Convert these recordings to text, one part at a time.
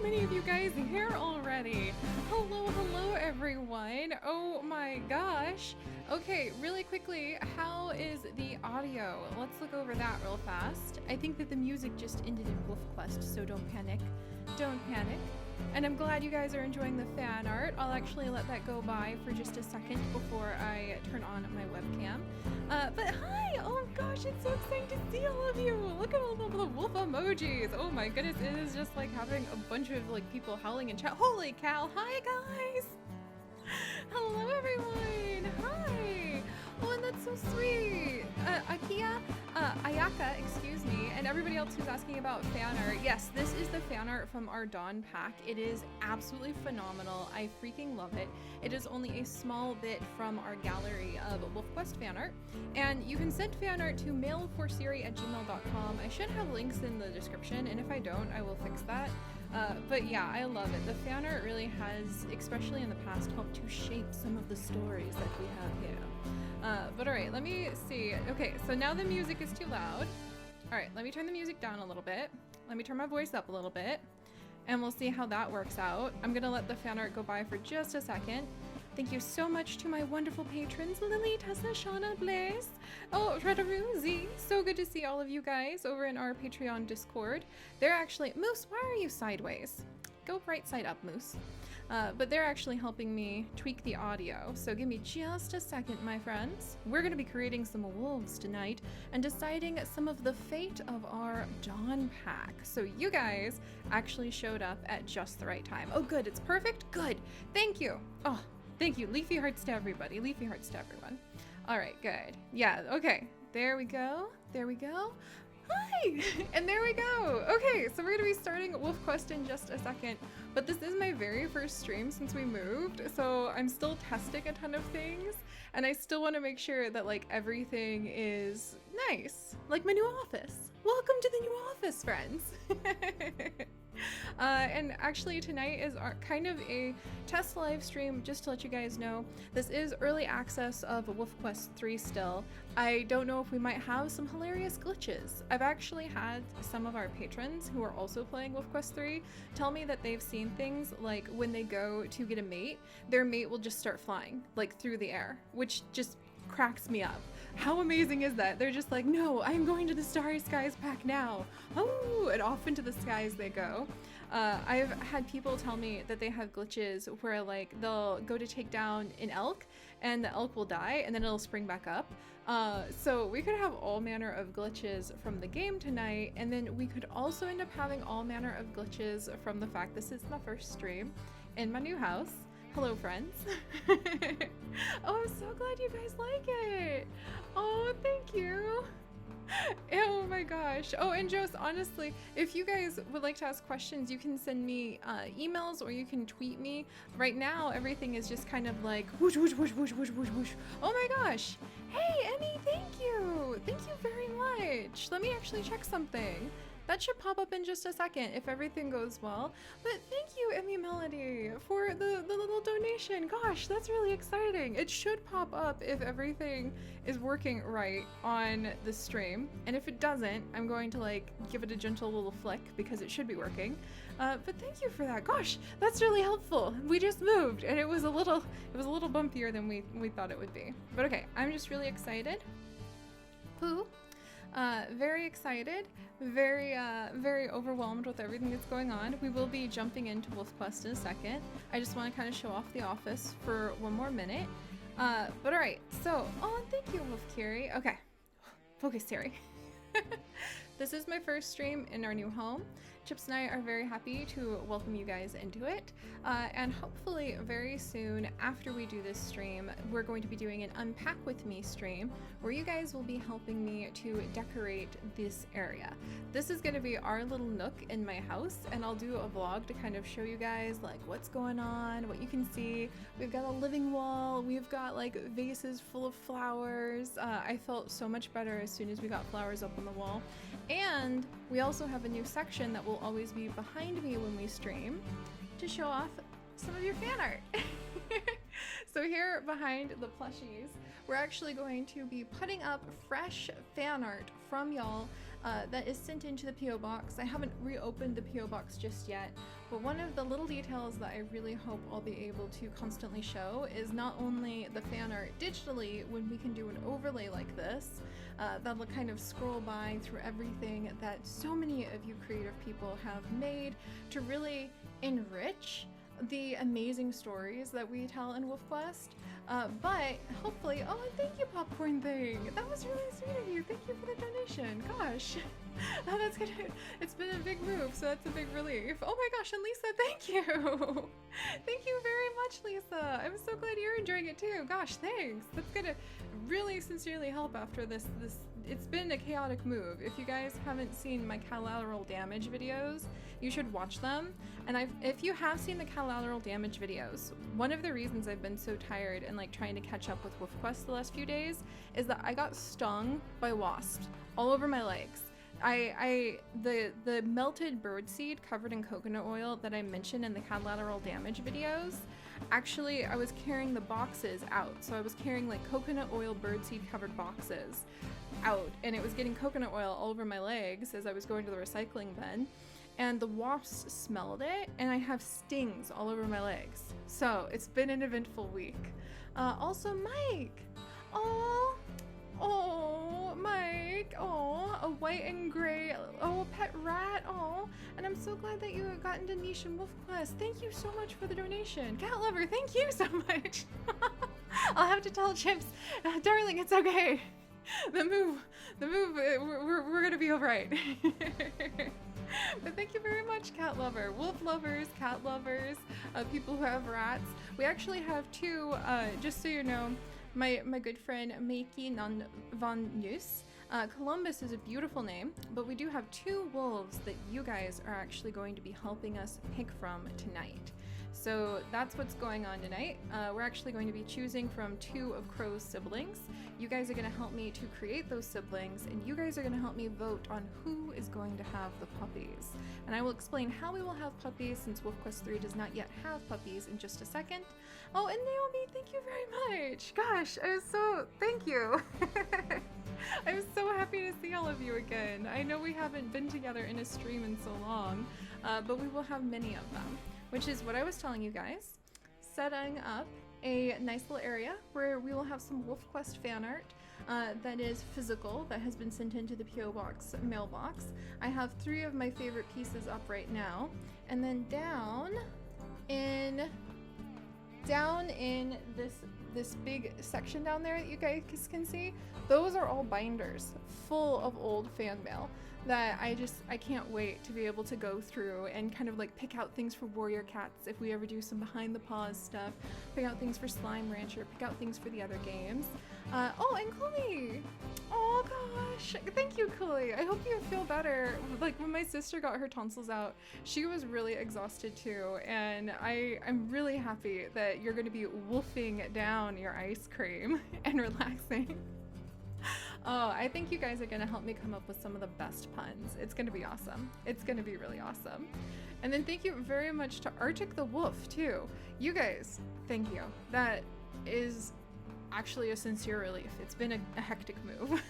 many of you guys here already. Hello everyone. Oh my gosh. Okay, really quickly, how is the audio? Let's look over that real fast. I think that the music just ended in Wolf Quest, so don't panic. Don't panic. And I'm glad you guys are enjoying the fan art. I'll actually let that go by for just a second before I turn on my webcam. But hi! Oh gosh, it's so exciting to see all of you! Look at all of the wolf emojis! Oh my goodness, it is just like having a bunch of like people howling in chat. Holy cow! Hi guys! Hello everyone! Hi! Oh, and that's so sweet! Ayaka, excuse me, and everybody else who's asking about fan art. Yes, this is the fan art from our Dawn pack. It is absolutely phenomenal. I freaking love it. It is only a small bit from our gallery of WolfQuest fan art, and you can send fan art to mail4seri@gmail.com. I should have links in the description, and if I don't, I will fix that. But yeah, I love it. The fan art really has, especially in the past, helped to shape some of the stories that we have here. But alright, let me see. Okay, so now the music is too loud. Alright, let me turn the music down a little bit. Let me turn my voice up a little bit. And we'll see how that works out. I'm gonna let the fan art go by for just a second. Thank you so much to my wonderful patrons, Lily, Tessa, Shauna, Blaze, oh, Redaruzi. So good to see all of you guys over in our Patreon Discord. They're actually, Moose, why are you sideways? Go right side up, Moose. But they're actually helping me tweak the audio, so give me just a second, my friends. We're going to be creating some wolves tonight and deciding some of the fate of our Dawn pack. So you guys actually showed up at just the right time. Oh good, it's perfect? Good. Thank you. Oh, thank you. Leafy hearts to everybody. Leafy hearts to everyone. All right, good. Yeah, okay. There we go. There we go. Hi! And there we go! Okay, so we're gonna be starting Wolf Quest in just a second, but this is my very first stream since we moved, so I'm still testing a ton of things, and I still want to make sure that like everything is nice. Like my new office. Welcome to the new office, friends! And actually tonight is kind of a test live stream, just to let you guys know. This is early access of Wolf Quest 3 still. I don't know if we might have some hilarious glitches. I've actually had some of our patrons who are also playing Wolf Quest 3 tell me that they've seen things like when they go to get a mate, their mate will just start flying like through the air, which just cracks me up. How amazing is that? They're just like, no, I'm going to the Starry Skies pack now. Oh, and off into the skies they go. I've had people tell me that they have glitches where like they'll go to take down an elk and the elk will die and then it'll spring back up. So we could have all manner of glitches from the game tonight, and then we could also end up having all manner of glitches from the fact this is my first stream in my new house. Hello, friends. Oh, I'm so glad you guys like it. Oh, thank you. Oh my gosh. Oh, and Jost, honestly, if you guys would like to ask questions, you can send me emails or you can tweet me. Right now, everything is just kind of like whoosh, whoosh, whoosh, whoosh, whoosh, whoosh, whoosh. Oh my gosh. Hey, Emmy, thank you. Thank you very much. Let me actually check something. That should pop up in just a second if everything goes well. But thank you, Emmy Melody, for the little donation. Gosh, that's really exciting. It should pop up if everything is working right on the stream. And if it doesn't, I'm going to like give it a gentle little flick because it should be working. But thank you for that. Gosh, that's really helpful. We just moved and it was a little bumpier than we thought it would be. But okay, I'm just really excited. Pooh. Very excited, very overwhelmed with everything that's going on. We will be jumping into Wolf Quest in a second. I just want to kind of show off the office for one more minute. But alright, so, oh, and thank you, Wolf Curie. Okay, focus, Seri. This is my first stream in our new home. Chips and I are very happy to welcome you guys into it, and hopefully very soon after we do this stream, we're going to be doing an Unpack With Me stream where you guys will be helping me to decorate this area. This is going to be our little nook in my house, and I'll do a vlog to kind of show you guys like what's going on, what you can see. We've got a living wall, we've got like vases full of flowers. I felt so much better as soon as we got flowers up on the wall. And we also have a new section that will always be behind me when we stream to show off some of your fan art. So here behind the plushies, we're actually going to be putting up fresh fan art from y'all that is sent into the PO box. I haven't reopened the PO box just yet, but one of the little details that I really hope I'll be able to constantly show is not only the fan art digitally when we can do an overlay like this, that'll kind of scroll by through everything that so many of you creative people have made to really enrich the amazing stories that we tell in WolfQuest, but hopefully, oh, thank you, Popcorn Thing. That was really sweet of you. Thank you for the donation. Gosh, oh, that's good. It's been a big move, so that's a big relief. Oh my gosh, and Lisa, thank you. Thank you very much, Lisa. I'm so glad you're enjoying it too. Gosh, thanks. That's gonna really sincerely help after this. It's been a chaotic move. If you guys haven't seen my collateral damage videos, you should watch them. And if you have seen the collateral damage videos, one of the reasons I've been so tired and like trying to catch up with WolfQuest the last few days is that I got stung by wasps all over my legs. The melted birdseed covered in coconut oil that I mentioned in the collateral damage videos, actually I was carrying the boxes out. So I was carrying like coconut oil birdseed covered boxes out, and it was getting coconut oil all over my legs as I was going to the recycling bin. And the wasps smelled it, and I have stings all over my legs. So it's been an eventful week. Also, Mike. Oh, Mike. Oh, a white and gray. Oh, a pet rat. Oh, and I'm so glad that you got into Niche and WolfQuest. Thank you so much for the donation. Cat lover, thank you so much. I'll have to tell Chips, darling, it's okay. The move, we're gonna be all right. But thank you very much, cat lover. Wolf lovers, cat lovers, people who have rats. We actually have two, just so you know, my good friend Meiki Non Van Nus. Columbus is a beautiful name, but we do have two wolves that you guys are actually going to be helping us pick from tonight. So that's what's going on tonight. We're actually going to be choosing from two of Crow's siblings. You guys are going to help me to create those siblings, and you guys are going to help me vote on who is going to have the puppies. And I will explain how we will have puppies, since WolfQuest 3 does not yet have puppies, in just a second. Oh, and Naomi, thank you very much. Gosh, thank you. I'm so happy to see all of you again. I know we haven't been together in a stream in so long, but we will have many of them, which is what I was telling you guys. Setting up a nice little area where we will have some WolfQuest fan art that is physical, that has been sent into the PO box mailbox. I have 3 of my favorite pieces up right now, and then down in this big section down there that you guys can see, those are all binders full of old fan mail that I can't wait to be able to go through and kind of like pick out things for Warrior Cats if we ever do some behind the paws stuff, pick out things for Slime Rancher, pick out things for the other games. Oh, and Chloe! Oh gosh, thank you, Chloe. I hope you feel better. Like when my sister got her tonsils out, she was really exhausted too, and I'm really happy that you're going to be wolfing down your ice cream and relaxing. Oh, I think you guys are going to help me come up with some of the best puns. It's going to be awesome. It's going to be really awesome. And then thank you very much to Arctic the Wolf, too. You guys, thank you. That is actually a sincere relief. It's been a hectic move.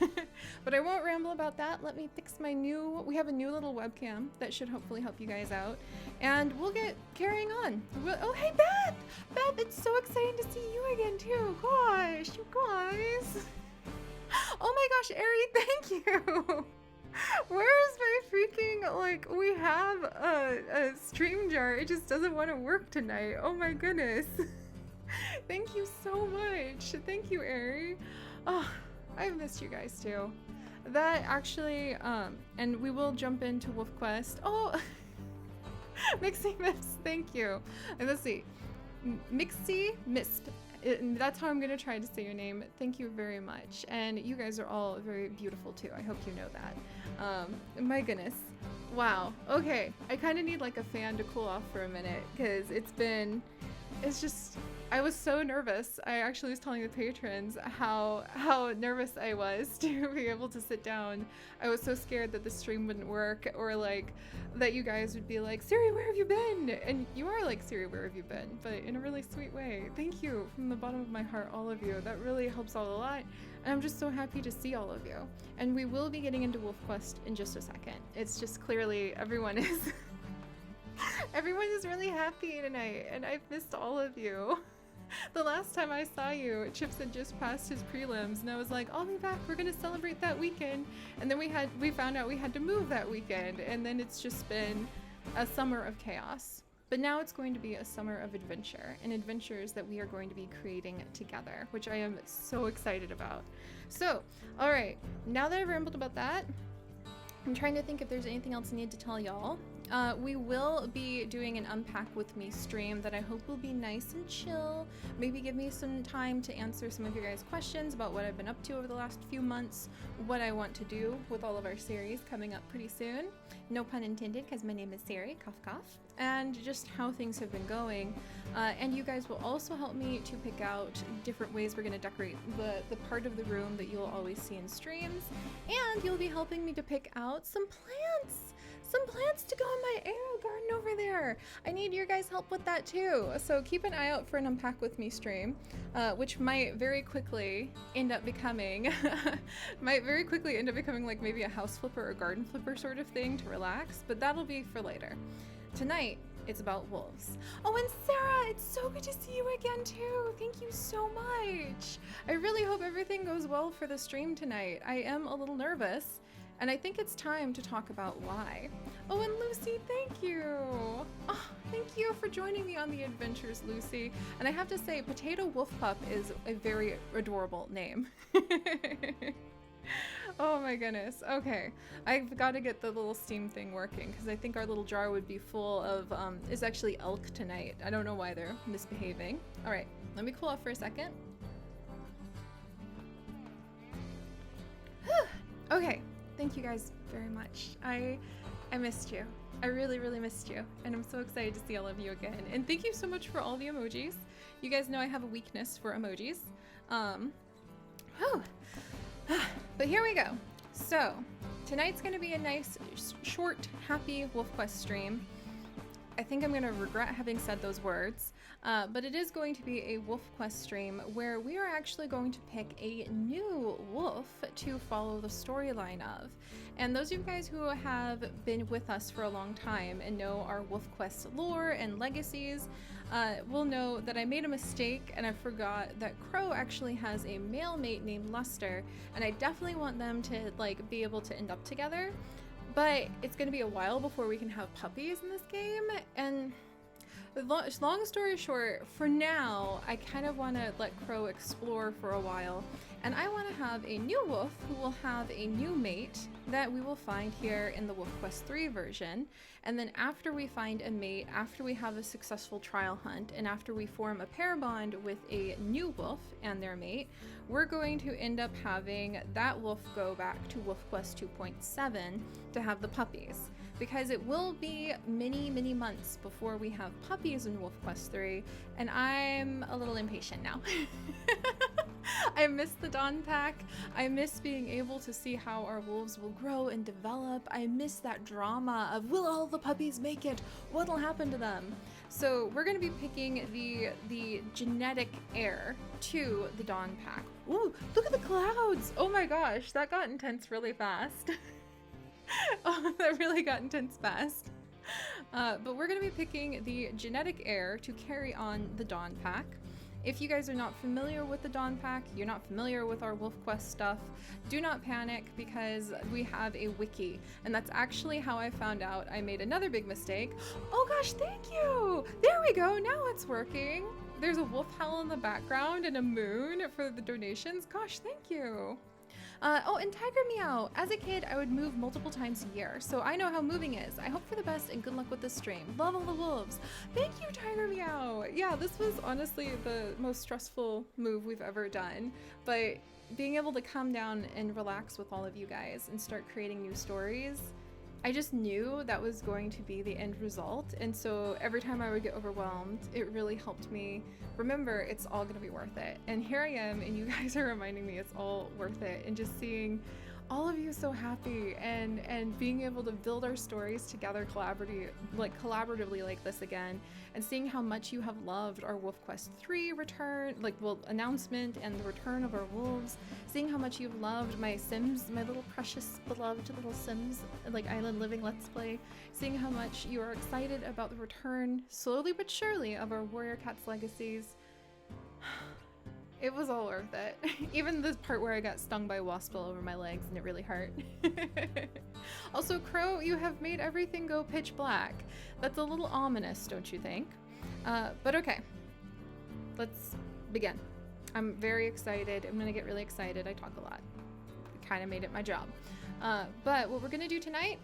But I won't ramble about that. Let me fix we have a new little webcam that should hopefully help you guys out. And we'll get carrying on. Oh, hey, Beth! Beth, it's so exciting to see you again, too. Gosh, you guys. Oh my gosh, Ari, thank you! Where's my freaking, we have a stream jar, it just doesn't want to work tonight. Oh my goodness. Thank you so much. Thank you, Ari. Oh, I've missed you guys too. That actually, and we will jump into WolfQuest. Oh, Mixie Misp, thank you. And let's see, Mixie Misp. That's how I'm going to try to say your name. Thank you very much. And you guys are all very beautiful too. I hope you know that. My goodness. Wow. Okay. I kind of need like a fan to cool off for a minute because it's been it's just, I was so nervous. I actually was telling the patrons how nervous I was to be able to sit down. I was so scared that the stream wouldn't work, or like that you guys would be like, Seri, where have you been? And you are like, Seri, where have you been? But in a really sweet way. Thank you from the bottom of my heart, all of you. That really helps out a lot. And I'm just so happy to see all of you. And we will be getting into Wolf Quest in just a second. It's just clearly everyone is everyone is really happy tonight, and I've missed all of you. The last time I saw you, Chips had just passed his prelims, and I was like, I'll be back, we're gonna celebrate that weekend. And then we found out we had to move that weekend, and then it's just been a summer of chaos. But now it's going to be a summer of adventure, and adventures that we are going to be creating together, which I am so excited about. So, all right, now that I've rambled about that, I'm trying to think if there's anything else I need to tell y'all. We will be doing an Unpack With Me stream that I hope will be nice and chill. Maybe give me some time to answer some of your guys' questions about what I've been up to over the last few months, what I want to do with all of our series coming up pretty soon. No pun intended, because my name is Seri, cough cough. And just how things have been going. And you guys will also help me to pick out different ways we're going to decorate the part of the room that you'll always see in streams. And you'll be helping me to pick out some plants. Some plants to go in my arrow garden over there. I need your guys' help with that too. So keep an eye out for an Unpack With Me stream, which might very quickly end up becoming like maybe a house flipper or garden flipper sort of thing to relax, but that'll be for later. Tonight, it's about wolves. Oh, and Sarah, it's so good to see you again too. Thank you so much. I really hope everything goes well for the stream tonight. I am a little nervous, and I think it's time to talk about why. Oh, and Lucy, thank you. Oh, thank you for joining me on the adventures, Lucy. And I have to say, Potato Wolf Pup is a very adorable name. Oh my goodness. Okay, I've got to get the little steam thing working, because I think our little jar would be full of, it's actually elk tonight. I don't know why they're misbehaving. All right, let me cool off for a second. Okay, thank you guys very much. I missed you. I really, really missed you, and I'm so excited to see all of you again. And thank you so much for all the emojis. You guys know I have a weakness for emojis. But here we go. So, tonight's gonna be a nice, short, happy Wolf Quest stream. I think I'm gonna regret having said those words, but it is going to be a Wolf Quest stream where we are actually going to pick a new wolf to follow the storyline of. And those of you guys who have been with us for a long time and know our Wolf Quest lore and legacies will know that I made a mistake and I forgot that Crow actually has a male mate named Luster, and I definitely want them to like be able to end up together. But it's going to be a while before we can have puppies in this game, and long story short, for now, I kind of want to let Crow explore for a while, and I want to have a new wolf who will have a new mate that we will find here in the Wolf Quest 3 version. And then after we find a mate, after we have a successful trial hunt, and after we form a pair bond with a new wolf and their mate, we're going to end up having that wolf go back to Wolf Quest 2.7 to have the puppies. Because it will be many, many months before we have puppies in Wolf Quest 3, and I'm a little impatient now. I miss the Dawn Pack. I miss being able to see how our wolves will grow and develop. I miss that drama of, will all the puppies make it? What'll happen to them? So we're going to be picking the genetic heir to the Dawn Pack. Ooh, look at the clouds! Oh my gosh, that got intense really fast. Oh, that really got intense fast. But we're going to be picking the genetic heir to carry on the Dawn Pack. If you guys are not familiar with the Dawn Pack, you're not familiar with our Wolf Quest stuff, do not panic, because we have a wiki, and that's actually how I found out I made another big mistake. Oh gosh, thank you! There we go, now it's working. There's a wolf howl in the background and a moon for the donations. Gosh, thank you. Oh, and Tiger Meow. As a kid, I would move multiple times a year, so I know how moving is. I hope for the best and good luck with this stream. Love all the wolves. Thank you, Tiger Meow. Yeah, this was honestly the most stressful move we've ever done, but being able to come down and relax with all of you guys and start creating new stories, I just knew that was going to be the end result. And so every time I would get overwhelmed, it really helped me remember it's all gonna be worth it. And here I am, and you guys are reminding me it's all worth it. And just seeing all of you so happy and being able to build our stories together collaboratively like this again, and seeing how much you have loved our WolfQuest 3 announcement and the return of our wolves, seeing how much you've loved my Sims, my little precious beloved little Sims like Island Living Let's Play, seeing how much you are excited about the return slowly but surely of our Warrior Cats legacies. It was all worth it. Even the part where I got stung by a wasp all over my legs and it really hurt. Also, Crow, you have made everything go pitch black. That's a little ominous, don't you think? But okay, let's begin. I'm very excited. I'm gonna get really excited. I talk a lot. Kind of made it my job. But what we're gonna do tonight,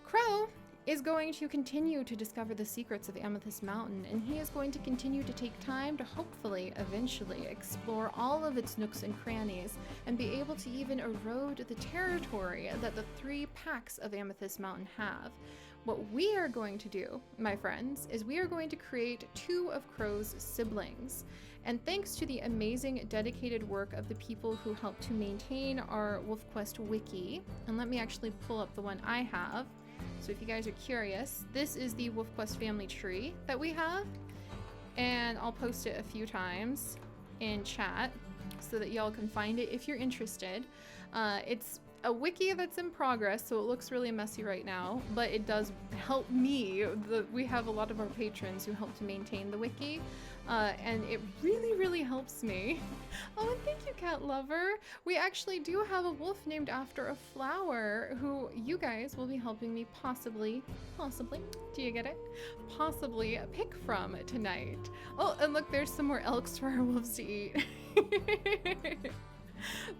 Crow is going to continue to discover the secrets of Amethyst Mountain, and he is going to continue to take time to hopefully eventually explore all of its nooks and crannies and be able to even erode the territory that the 3 packs of Amethyst Mountain have. What we are going to do, my friends, is we are going to create 2 of Crow's siblings. And thanks to the amazing dedicated work of the people who help to maintain our WolfQuest wiki, and let me actually pull up the one I have. So if you guys are curious, this is the WolfQuest family tree that we have, and I'll post it a few times in chat so that y'all can find it if you're interested. It's a wiki that's in progress, so it looks really messy right now, but it does help me. We have a lot of our patrons who help to maintain the wiki, and it really, really helps me. Oh, and thank you, Cat Lover. We actually do have a wolf named after a flower who you guys will be helping me possibly, do you get it? Possibly pick from tonight. Oh, and look, there's some more elks for our wolves to eat.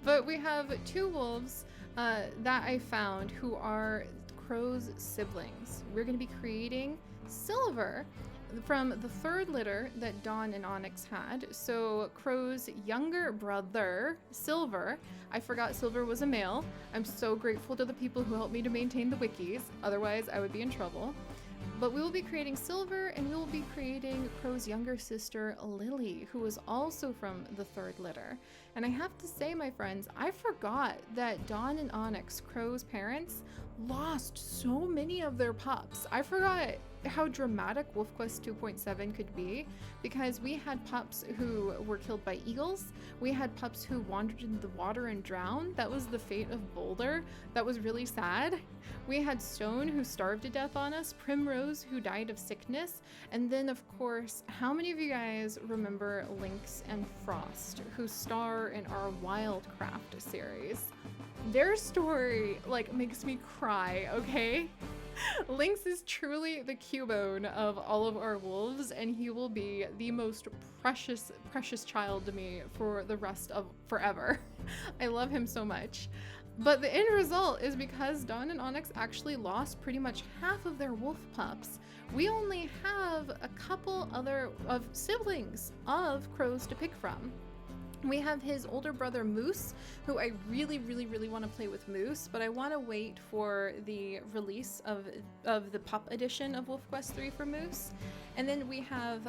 But we have 2 wolves that I found who are Crow's siblings. We're going to be creating Silver from the 3rd litter that Dawn and Onyx had. So Crow's younger brother, Silver. I forgot Silver was a male. I'm so grateful to the people who helped me to maintain the wikis. Otherwise, I would be in trouble. But we will be creating Silver, and we will be creating Crow's younger sister, Lily, who is also from the 3rd litter. And I have to say, my friends, I forgot that Dawn and Onyx, Crow's parents, lost so many of their pups. I forgot how dramatic WolfQuest 2.7 could be, because we had pups who were killed by eagles. We had pups who wandered into the water and drowned. That was the fate of Boulder. That was really sad. We had Stone, who starved to death on us, Primrose, who died of sickness, and then of course, how many of you guys remember Lynx and Frost, who star in our Wildcraft series? Their story makes me cry, okay? Lynx is truly the Cubone of all of our wolves, and he will be the most precious child to me for the rest of forever. I love him so much. But the end result is, because Dawn and Onyx actually lost pretty much half of their wolf pups, we only have a couple other of siblings of Crows to pick from. We have his older brother Moose, who I really want to play with Moose, but I want to wait for the release of the pup edition of WolfQuest 3 for Moose. And then we have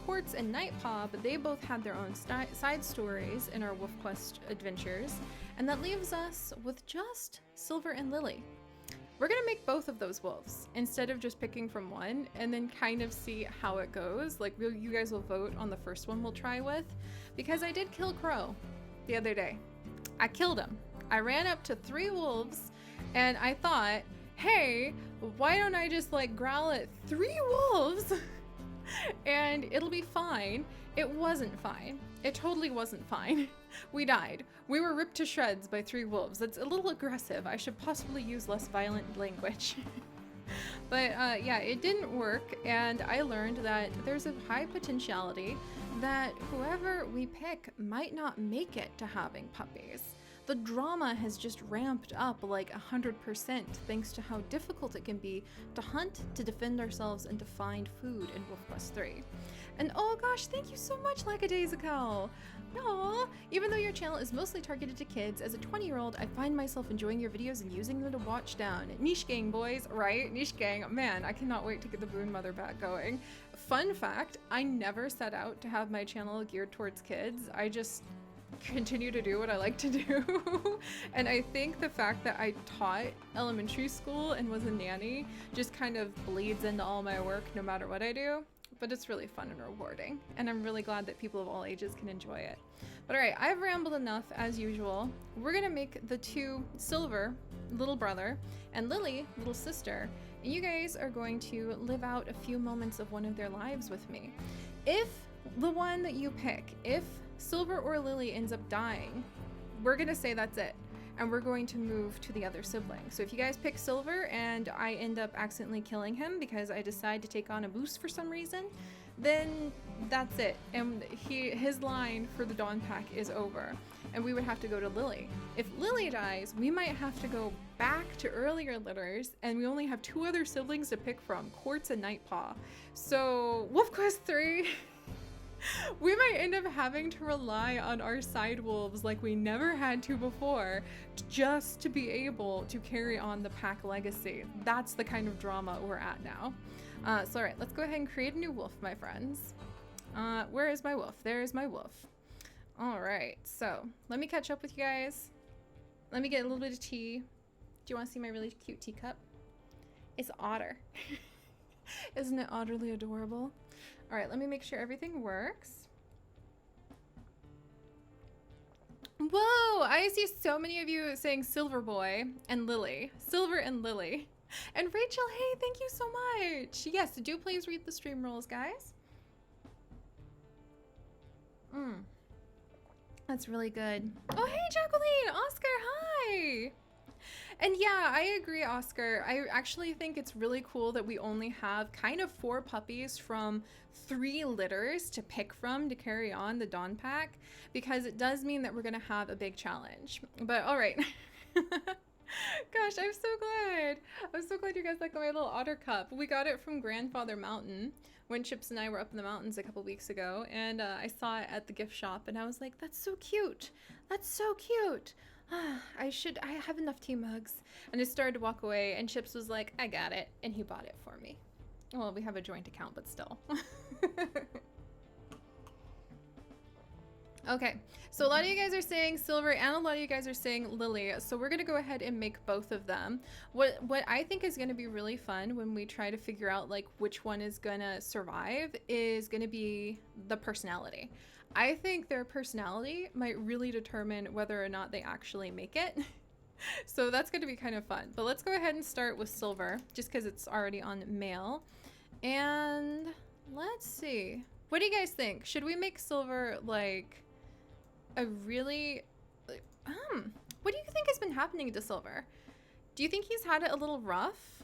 Quartz and Nightpaw, but they both had their own side stories in our WolfQuest adventures. And that leaves us with just Silver and Lily. We're gonna make both of those wolves instead of just picking from one, and then kind of see how it goes. You guys will vote on the first one we'll try with, because I did kill Crow the other day. I killed him. I ran up to 3 wolves and I thought, hey, why don't I just growl at 3 wolves and it'll be fine. It wasn't fine. It totally wasn't fine. We died. We were ripped to shreds by 3 wolves. That's a little aggressive. I should possibly use less violent language. But yeah, it didn't work, and I learned that there's a high potentiality that whoever we pick might not make it to having puppies. the drama has just ramped up like 100% thanks to how difficult it can be to hunt, to defend ourselves, and to find food in WolfQuest 3. And oh gosh, thank you so much, Lackadaisical! Aww! Even though your channel is mostly targeted to kids, as a 20-year-old, I find myself enjoying your videos and using them to watch down. Niche gang, boys, right? Niche gang. Man, I cannot wait to get the Boon Mother back going. Fun fact, I never set out to have my channel geared towards kids. I just continue to do what I like to do. And I think the fact that I taught elementary school and was a nanny just kind of bleeds into all my work no matter what I do. But it's really fun and rewarding, and I'm really glad that people of all ages can enjoy it. But alright, I've rambled enough as usual. We're gonna make the two Silver, little brother, and Lily, little sister, and you guys are going to live out a few moments of one of their lives with me. If the one that you pick, if Silver or Lily ends up dying, we're gonna say that's it. And we're going to move to the other sibling. So if you guys pick Silver and I end up accidentally killing him because I decide to take on a boost for some reason, then that's it. And his line for the Dawn Pack is over. And we would have to go to Lily. If Lily dies, we might have to go back to earlier litters, and we only have 2 other siblings to pick from, Quartz and Nightpaw. So WolfQuest 3... we might end up having to rely on our side wolves like we never had to before, just to be able to carry on the pack legacy. That's the kind of drama we're at now. So all right, let's go ahead and create a new wolf, my friends. Where is my wolf? There is my wolf. All right, so let me catch up with you guys. Let me get a little bit of tea. Do you want to see my really cute teacup? It's Otter. Isn't it utterly adorable? All right, let me make sure everything works. Whoa, I see so many of you saying Silver Boy and Lily. Silver and Lily. And Rachel, hey, thank you so much. Yes, do please read the stream rules, guys. That's really good. Oh, hey, Jacqueline, Oscar, hi. And yeah, I agree, Oscar. I actually think it's really cool that we only have kind of 4 puppies from 3 litters to pick from to carry on the Dawn Pack, because it does mean that we're gonna have a big challenge. But all right. Gosh, I'm so glad. I'm so glad you guys like my little otter cup. We got it from Grandfather Mountain when Chips and I were up in the mountains a couple weeks ago, and I saw it at the gift shop, and I was like, that's so cute. That's so cute. I have enough tea mugs. And I started to walk away, and Chips was like, I got it, and he bought it for me. Well, we have a joint account, but still. Okay, so a lot of you guys are saying Silver, and a lot of you guys are saying Lily, so we're gonna go ahead and make both of them. What I think is gonna be really fun when we try to figure out like which one is gonna survive is gonna be the personality. I think their personality might really determine whether or not they actually make it. So that's going to be kind of fun. But let's go ahead and start with Silver, just because it's already on male. And let's see. What do you guys think? Should we make Silver like a really... what do you think has been happening to Silver? Do you think he's had it a little rough?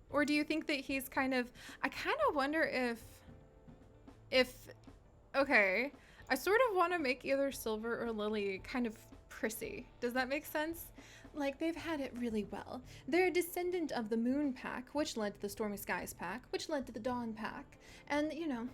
Or do you think that he's kind of... I kind of wonder if... Okay... I sort of want to make either Silver or Lily kind of prissy. Does that make sense? Like, they've had it really well. They're a descendant of the Moon Pack, which led to the Stormy Skies Pack, which led to the Dawn Pack. And, you know,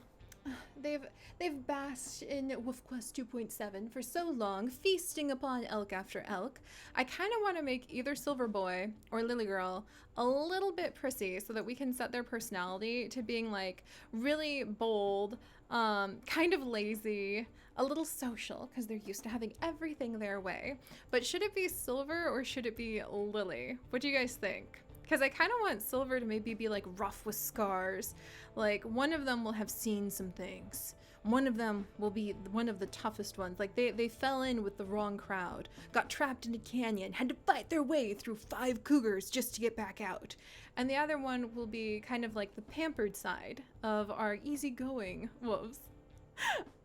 they've basked in WolfQuest 2.7 for so long, feasting upon elk after elk. I kind of want to make either Silver Boy or Lily Girl a little bit prissy so that we can set their personality to being, like, really bold, kind of lazy, a little social, because they're used to having everything their way. But should it be Silver or should it be Lily? What do you guys think? Because I kind of want Silver to maybe be like rough with scars. Like one of them will have seen some things. One of them will be one of the toughest ones. Like they fell in with the wrong crowd, got trapped in a canyon, had to fight their way through 5 cougars just to get back out. And the other one will be kind of like the pampered side of our easygoing wolves.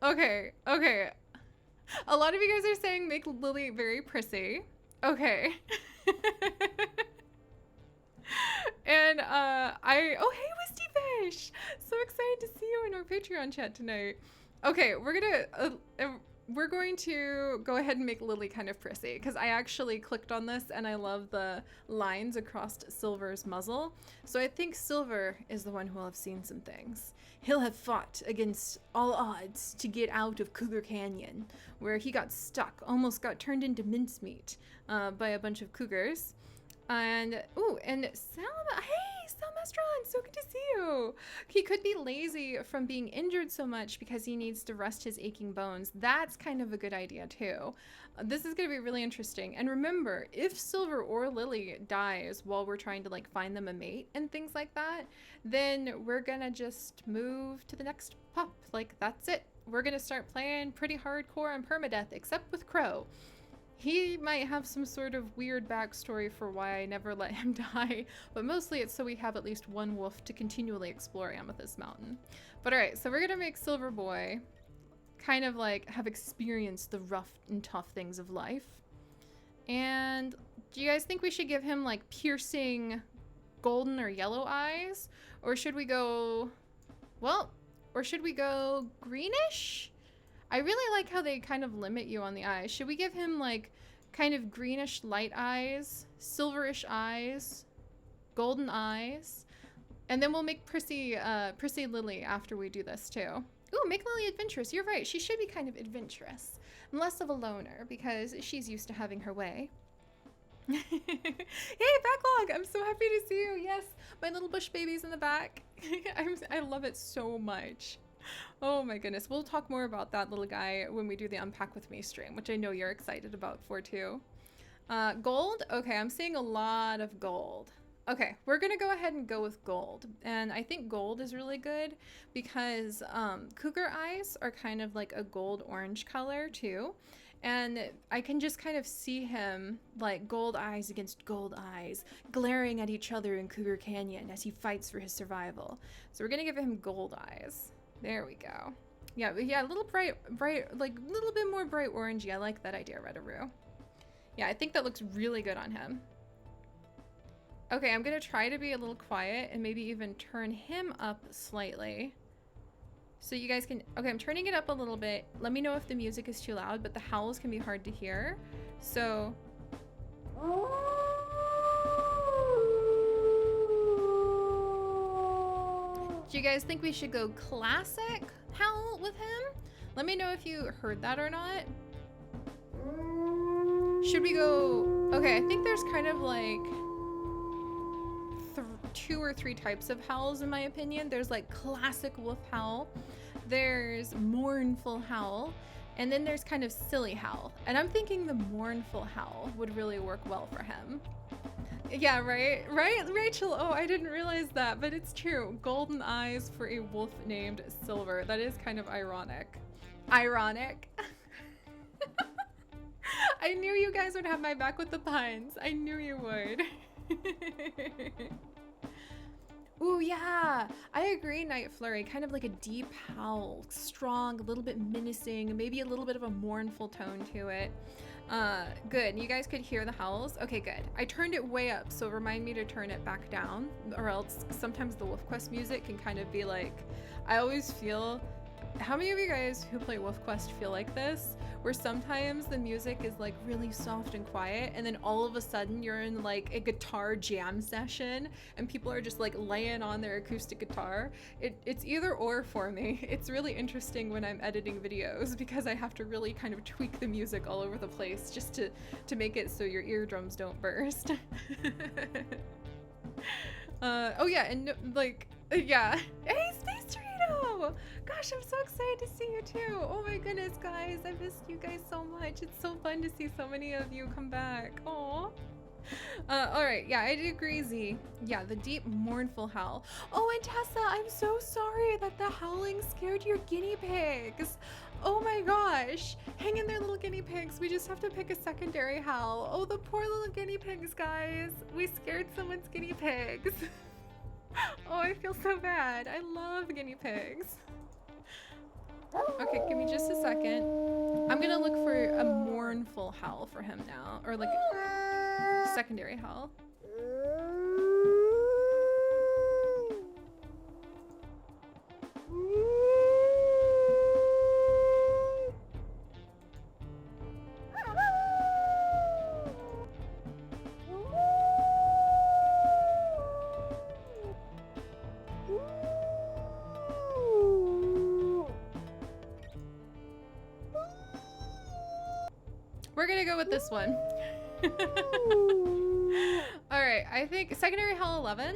Okay. A lot of you guys are saying make Lily very prissy. Okay. And oh hey Wisty Fish, so excited to see you in our Patreon chat tonight. Okay, we're gonna we're going to go ahead and make Lily kind of prissy because I actually clicked on this and I love the lines across Silver's muzzle. So I think Silver is the one who will have seen some things. He'll have fought against all odds to get out of Cougar Canyon, where he got stuck, almost got turned into mincemeat by a bunch of cougars. And, ooh, and hey, Salmestron, so good to see you. He could be lazy from being injured so much because he needs to rest his aching bones. That's kind of a good idea too. This is going to be really interesting. And remember, if Silver or Lily dies while we're trying to like find them a mate and things like that, then we're going to just move to the next pup. Like, that's it. We're going to start playing pretty hardcore on permadeath, except with Crow. He might have some sort of weird backstory for why I never let him die, but mostly it's so we have at least one wolf to continually explore Amethyst Mountain. But alright, so we're gonna make Silver Boy kind of like have experienced the rough and tough things of life. And do you guys think we should give him like piercing golden or yellow eyes? Or should we go, well, or should we go greenish? I really like how they kind of limit you on the eyes. Should we give him like kind of greenish light eyes, silverish eyes, golden eyes? And then we'll make Prissy Lily after we do this too. Ooh, make Lily adventurous. You're right. She should be kind of adventurous. And less of a loner because she's used to having her way. Hey, Backlog! I'm so happy to see you. Yes, my little bush baby's in the back. I love it so much. Oh my goodness. We'll talk more about that little guy when we do the Unpack With Me stream, which I know you're excited about for too. Gold? Okay, I'm seeing a lot of gold. Okay, we're gonna go ahead and go with gold. And I think gold is really good because cougar eyes are kind of like a gold orange color too. And I can just kind of see him like gold eyes against gold eyes, glaring at each other in Cougar Canyon as he fights for his survival. So we're gonna give him gold eyes. There we go. Yeah, a little bright, like a little bit more bright orangey. I like that idea, Redaroo. Yeah, I think that looks really good on him. Okay, I'm gonna try to be a little quiet and maybe even turn him up slightly. So you guys can, okay, I'm turning it up a little bit. Let me know if the music is too loud, but the howls can be hard to hear. So. Do you guys think we should go classic howl with him? Let me know if you heard that or not. Should we go? Okay, I think there's kind of like 2 or 3 types of howls in my opinion. There's like classic wolf howl, there's mournful howl, and then there's kind of silly howl. And I'm thinking the mournful howl would really work well for him. Yeah, right, Rachel. Oh, I didn't realize that, but it's true. Golden eyes for a wolf named Silver. That is kind of ironic. Ironic. I knew you guys would have my back with the puns. I knew you would. Ooh, yeah, I agree, Night Flurry. Kind of like a deep howl, strong, a little bit menacing, maybe a little bit of a mournful tone to it. Good. You guys could hear the howls? Okay, good. I turned it way up, so remind me to turn it back down, or else sometimes the WolfQuest music can kind of be like, I always feel, how many of you guys who play WolfQuest feel like this? Where sometimes the music is like really soft and quiet, and then all of a sudden you're in like a guitar jam session and people are just like laying on their acoustic guitar. It's either or for me. It's really interesting when I'm editing videos because I have to really kind of tweak the music all over the place just to make it so your eardrums don't burst. Oh yeah, and like, yeah. Hey, Space Tornado! Gosh, I'm so excited to see you too. Oh my goodness, guys, I missed you guys so much. It's so fun to see so many of you come back. Aw. All right, yeah, I do agree, Z. Yeah, the deep, mournful howl. Oh, and Tessa, I'm so sorry that the howling scared your guinea pigs. Oh my gosh. Hang in there, little guinea pigs. We just have to pick a secondary howl. Oh, the poor little guinea pigs, guys. We scared someone's guinea pigs. Oh, I feel so bad. I love guinea pigs. Okay, give me just a second. I'm gonna look for a mournful howl for him now, or like a secondary howl. gonna go with this one. All right, I think secondary hell 11.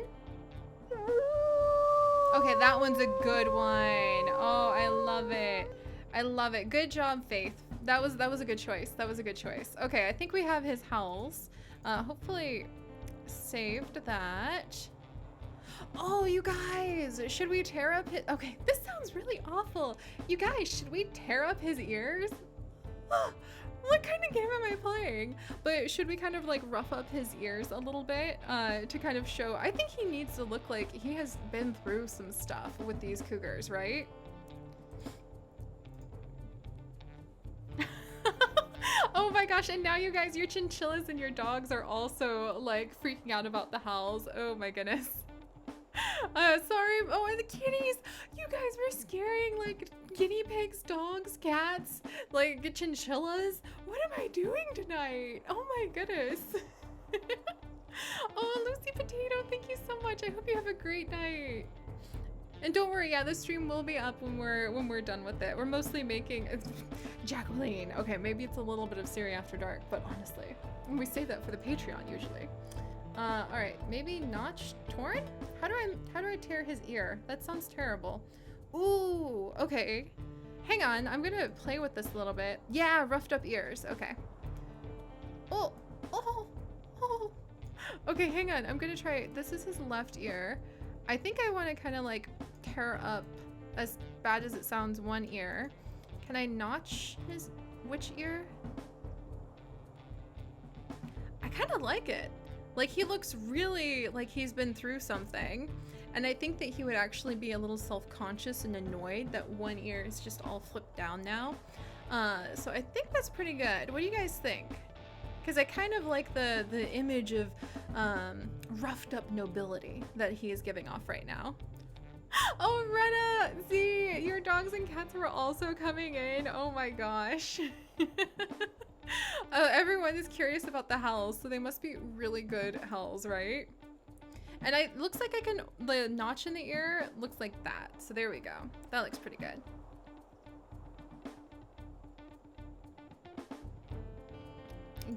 Okay, that one's a good one. Oh, I love it. I love it. Good job, Faith. That was a good choice. That was a good choice. Okay, I think we have his howls. Hopefully saved that. Oh, you guys, should we tear up his... Okay, this sounds really awful. You guys, should we tear up his ears? What kind of game am I playing? But should we kind of like rough up his ears a little bit to kind of show... I think he needs to look like he has been through some stuff with these cougars, right? Oh my gosh, and now you guys, your chinchillas and your dogs are also like freaking out about the howls. Oh my goodness. Sorry. Oh, and the kitties. You guys were scaring like guinea pigs, dogs, cats, like chinchillas. What am I doing tonight? Oh my goodness. Oh, Lucy Potato, thank you so much. I hope you have a great night. And don't worry, yeah, the stream will be up when we're done with it. We're mostly making Jacqueline. Okay, maybe it's a little bit of Seri After Dark, but honestly, we save that for the Patreon usually. All right, maybe notch torn? How do I tear his ear? That sounds terrible. Ooh, okay. Hang on, I'm gonna play with this a little bit. Yeah, roughed up ears. Okay. Oh. Okay, hang on. I'm gonna try. This is his left ear. I think I want to kind of like tear up, as bad as it sounds, one ear. Can I notch his which ear? I kind of like it. Like, he looks really like he's been through something. And I think that he would actually be a little self-conscious and annoyed that one ear is just all flipped down now. So I think that's pretty good. What do you guys think? Because I kind of like the image of roughed up nobility that he is giving off right now. Oh, Rena! See, your dogs and cats were also coming in. Oh my gosh. Everyone is curious about the howls, so they must be really good howls, right? And it looks like the notch in the ear looks like that. So there we go. That looks pretty good.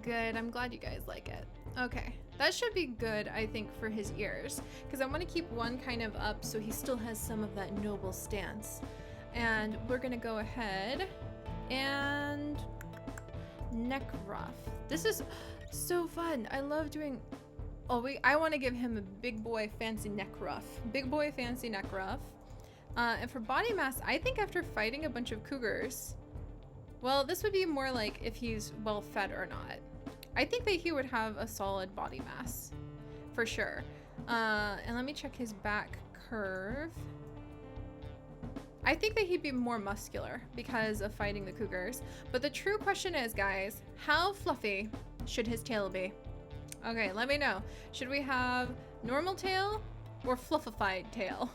Good, I'm glad you guys like it. Okay, that should be good, I think, for his ears, because I want to keep one kind of up so he still has some of that noble stance. And we're gonna go ahead and neck ruff. This is so fun. I love doing... Oh, I want to give him a big boy fancy neck ruff. Big boy fancy neck ruff. And for body mass, I think after fighting a bunch of cougars, well, this would be more like if he's well fed or not. I think that he would have a solid body mass for sure. And let me check his back curve. I think that he'd be more muscular because of fighting the cougars. But the true question is, guys, how fluffy should his tail be? Okay, let me know. Should we have normal tail or fluffified tail?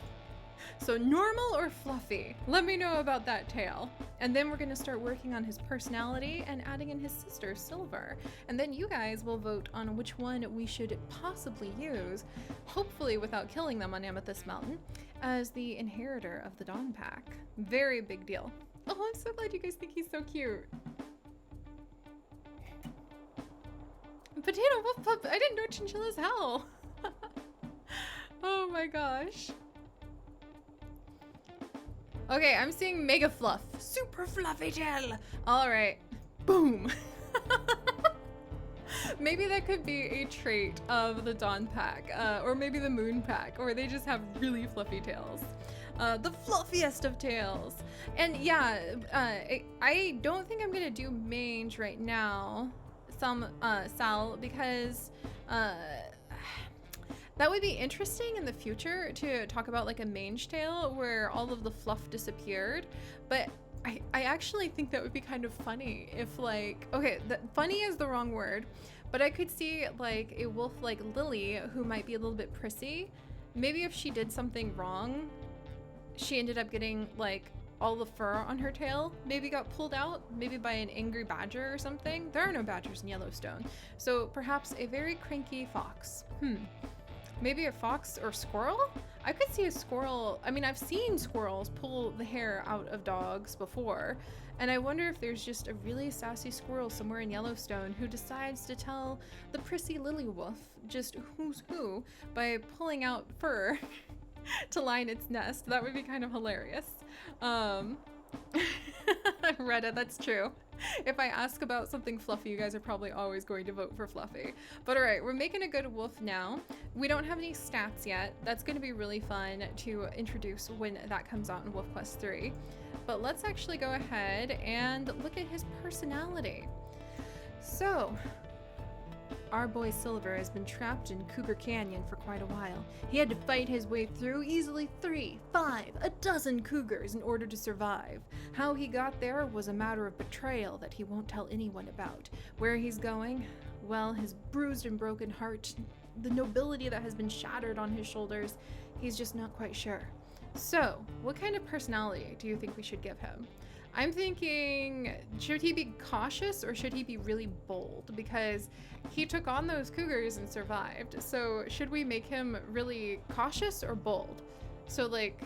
So normal or fluffy? Let me know about that tail. And then we're gonna start working on his personality and adding in his sister, Silver. And then you guys will vote on which one we should possibly use, hopefully without killing them on Amethyst Mountain, as the inheritor of the Dawn Pack. Very big deal. Oh, I'm so glad you guys think he's so cute. Potato woof pup, I didn't know chinchillas howl. Oh my gosh. Okay, I'm seeing mega fluff. Super fluffy tail. All right, boom. Maybe that could be a trait of the Dawn Pack, or maybe the Moon Pack, or they just have really fluffy tails. The fluffiest of tails. And yeah, I don't think I'm gonna do mange right now, Sal, because that would be interesting in the future to talk about like a mange tail where all of the fluff disappeared. But I actually think that would be kind of funny if like, okay, funny is the wrong word, but I could see like a wolf like Lily who might be a little bit prissy. Maybe if she did something wrong, she ended up getting like all the fur on her tail maybe got pulled out, maybe by an angry badger or something. There are no badgers in Yellowstone. So perhaps a very cranky fox. Maybe a fox or squirrel? I could see a squirrel. I mean, I've seen squirrels pull the hair out of dogs before, And I wonder if there's just a really sassy squirrel somewhere in Yellowstone who decides to tell the prissy lily wolf just who's who by pulling out fur to line its nest. That would be kind of hilarious. Reddit, that's true. If I ask about something fluffy, you guys are probably always going to vote for fluffy. But all right, we're making a good wolf now. We don't have any stats yet. That's going to be really fun to introduce when that comes out in Wolf Quest 3. But let's actually go ahead and look at his personality. So, our boy Silver has been trapped in Cougar Canyon for quite a while. He had to fight his way through easily 3, 5, a dozen cougars in order to survive. How he got there was a matter of betrayal that he won't tell anyone about. Where he's going? Well, his bruised and broken heart, the nobility that has been shattered on his shoulders, he's just not quite sure. So, what kind of personality do you think we should give him? I'm thinking, should he be cautious or should he be really bold? Because he took on those cougars and survived. So should we make him really cautious or bold? So like,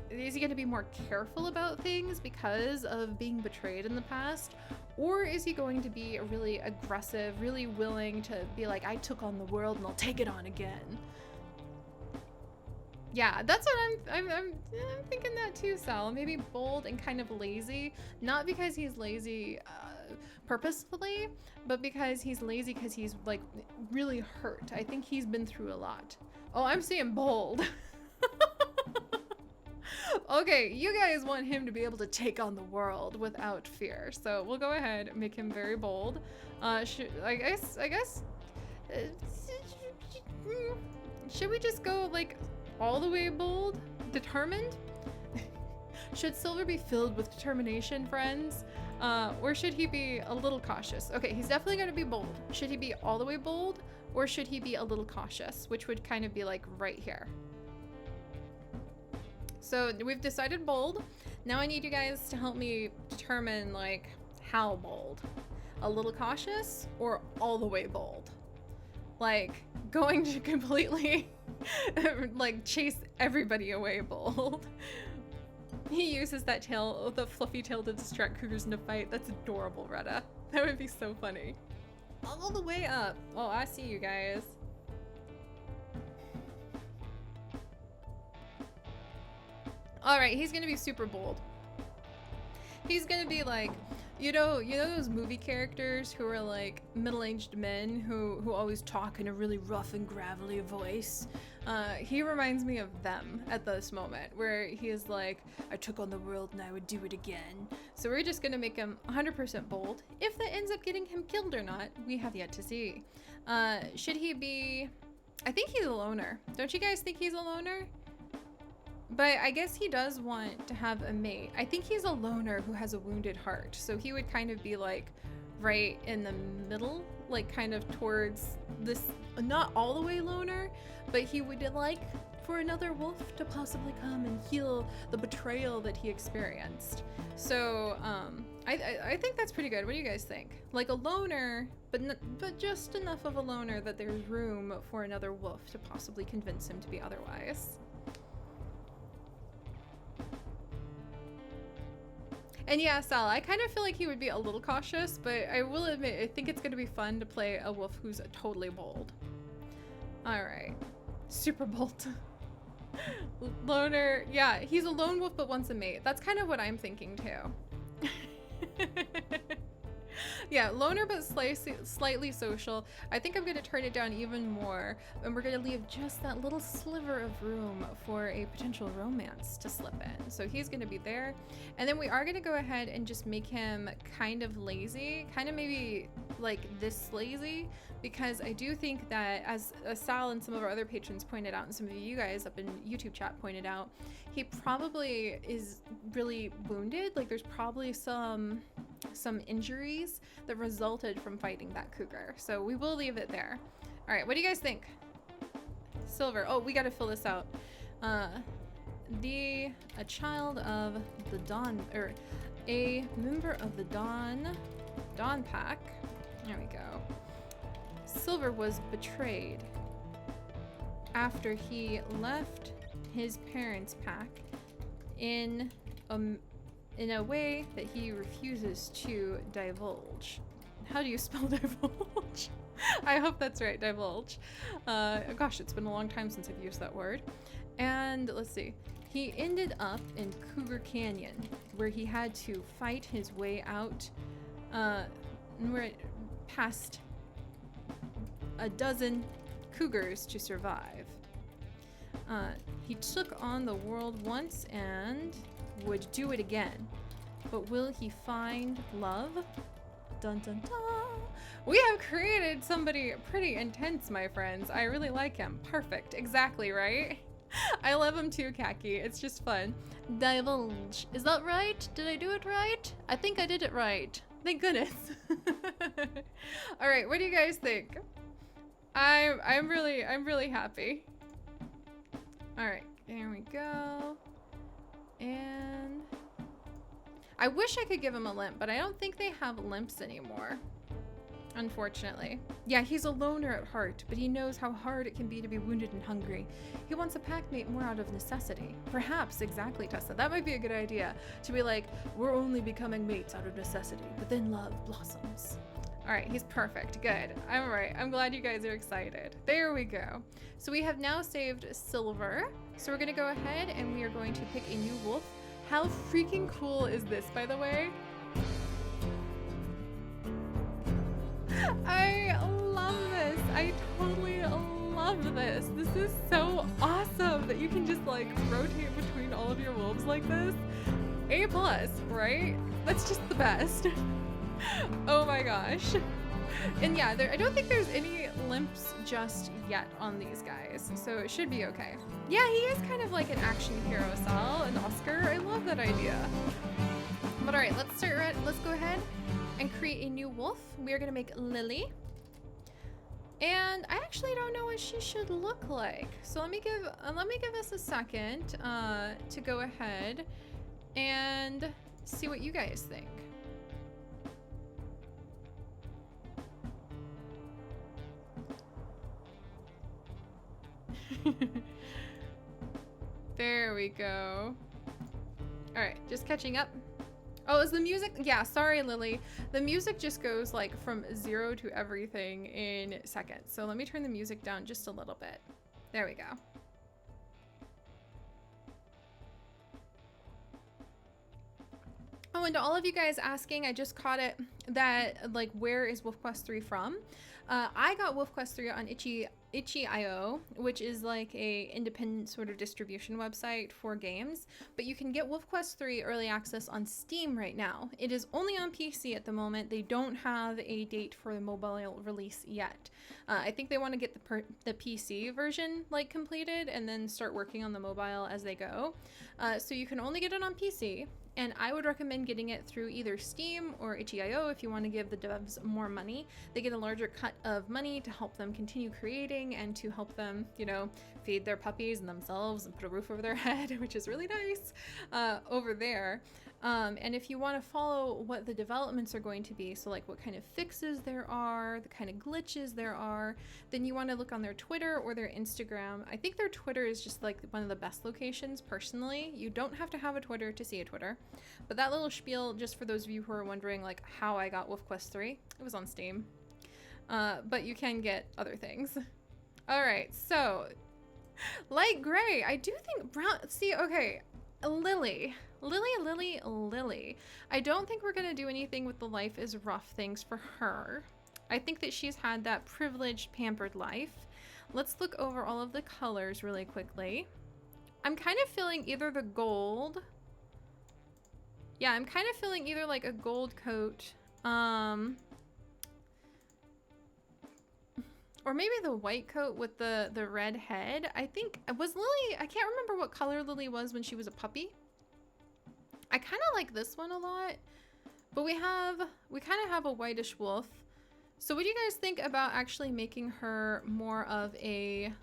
is he going to be more careful about things because of being betrayed in the past? Or is he going to be really aggressive, really willing to be like, I took on the world and I'll take it on again? Yeah, that's what I'm thinking that too, Sal. Maybe bold and kind of lazy. Not because he's lazy purposefully, but because he's lazy because he's like really hurt. I think he's been through a lot. Oh, I'm seeing bold. Okay, you guys want him to be able to take on the world without fear. So we'll go ahead and make him very bold. I guess, should we just go like all the way bold? Determined? Should Silver be filled with determination, friends? Or should he be a little cautious? Okay, he's definitely going to be bold. Should he be all the way bold? Or should he be a little cautious? Which would kind of be like right here. So we've decided bold. Now I need you guys to help me determine like how bold. A little cautious or all the way bold? Like going to completely like chase everybody away bold. He uses that tail, the fluffy tail, to distract cougars in a fight. That's adorable, Retta. That would be so funny. All the way up. Oh, I see you guys. All right, he's gonna be super bold. He's gonna be like, you know those movie characters who are like middle-aged men who always talk in a really rough and gravelly voice? He reminds me of them at this moment, where he is like, I took on the world and I would do it again. So we're just gonna make him 100% bold. If that ends up getting him killed or not, we have yet to see. Should he be... I think he's a loner. Don't you guys think he's a loner? But I guess he does want to have a mate. I think he's a loner who has a wounded heart. So he would kind of be like right in the middle, like kind of towards this, not all the way loner, but he would like for another wolf to possibly come and heal the betrayal that he experienced. So I think that's pretty good. What do you guys think? Like a loner, but just enough of a loner that there's room for another wolf to possibly convince him to be otherwise. And yeah, Sal, I kind of feel like he would be a little cautious, but I will admit, I think it's going to be fun to play a wolf who's totally bold. All right. Super bold. Loner. Yeah, he's a lone wolf but wants a mate. That's kind of what I'm thinking too. Yeah, loner but slightly social. I think I'm going to turn it down even more, and we're going to leave just that little sliver of room for a potential romance to slip in. So he's going to be there. And then we are going to go ahead and just make him kind of lazy, kind of maybe like this lazy, because I do think that, as Sal and some of our other patrons pointed out, and some of you guys up in YouTube chat pointed out, he probably is really wounded. Like there's probably some injuries that resulted from fighting that cougar. So we will leave it there. All right, what do you guys think? Silver. Oh, we got to fill this out. A child of the Dawn, or a member of the Dawn pack. There we go. Silver was betrayed after he left his parents' pack in in a way that he refuses to divulge. How do you spell divulge? I hope that's right, divulge. Gosh, it's been a long time since I've used that word. And let's see. He ended up in Cougar Canyon, where he had to fight his way out, past a dozen cougars to survive. He took on the world once and would do it again. But will he find love? Dun dun dun! We have created somebody pretty intense, my friends. I really like him. Perfect. Exactly, right? I love him too, Khaki. It's just fun. Divulge. Is that right? Did I do it right? I think I did it right. Thank goodness. All right, what do you guys think? I'm really happy. All right, there we go. And I wish I could give him a limp, but I don't think they have limps anymore. Unfortunately. Yeah, he's a loner at heart, but he knows how hard it can be to be wounded and hungry. He wants a packmate more out of necessity. Perhaps, exactly, Tessa. That might be a good idea. To be like, we're only becoming mates out of necessity, but then love blossoms. All right, he's perfect. Good. I'm all right. I'm glad you guys are excited. There we go. So we have now saved Silver. So we're going to go ahead and we are going to pick a new wolf. How freaking cool is this, by the way? I love this. I totally love this. This is so awesome that you can just like rotate between all of your wolves like this. A+, right? That's just the best. Oh my gosh. And yeah, I don't think there's any limps just yet on these guys, so it should be okay. Yeah, he is kind of like an action hero, Sal, an Oscar. I love that idea. But all right, let's go ahead and create a new wolf. We are gonna make Lily. And I actually don't know what she should look like. So let me give us a second to go ahead and see what you guys think. There we go. All right, just catching up. Oh, is the music? Yeah, sorry, Lily. The music just goes like from 0 to everything in seconds. So let me turn the music down just a little bit. There we go. Oh, and to all of you guys asking, I just caught it that like, where is WolfQuest 3 from? I got WolfQuest 3 on itch.io, which is like a independent sort of distribution website for games, but you can get WolfQuest 3 early access on Steam right now. It is only on PC at the moment. They don't have a date for the mobile release yet. I think they want to get the PC version like completed and then start working on the mobile as they go. So you can only get it on PC. And I would recommend getting it through either Steam or itch.io if you want to give the devs more money. They get a larger cut of money to help them continue creating and to help them, you know, feed their puppies and themselves and put a roof over their head, which is really nice over there. And if you want to follow what the developments are going to be, so like what kind of fixes there are, the kind of glitches there are, then you want to look on their Twitter or their Instagram. I think their Twitter is just like one of the best locations personally. You don't have to have a Twitter to see a Twitter. But that little spiel, just for those of you who are wondering like how I got WolfQuest 3, it was on Steam. But you can get other things. All right, so light gray. I do think brown, see, okay, Lily. I don't think we're gonna do anything with the life is rough things for her. I think that she's had that privileged, pampered life. Let's look over all of the colors really quickly. I'm kind of feeling either the gold. Yeah, I'm kind of feeling either like a gold coat, or maybe the white coat with the red head. I think, was Lily, I can't remember what color Lily was when she was a puppy. I kind of like this one a lot, but we kind of have a whitish wolf. So what do you guys think about actually making her more of a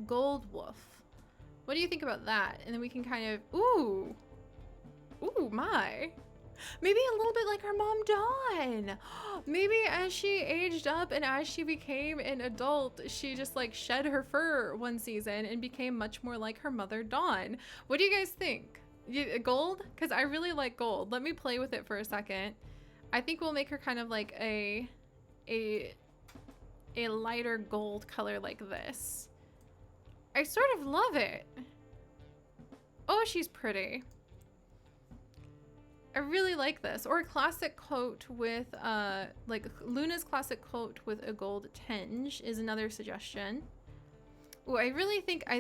gold wolf? What do you think about that? And then we can kind of, ooh, my. Maybe a little bit like her mom, Dawn. Maybe as she aged up and as she became an adult, she just like shed her fur one season and became much more like her mother, Dawn. What do you guys think? Gold? Because I really like gold. Let me play with it for a second. I think we'll make her kind of like a lighter gold color like this. I sort of love it. Oh, she's pretty. I really like this. Or a classic coat with, like Luna's classic coat with a gold tinge is another suggestion. Oh, I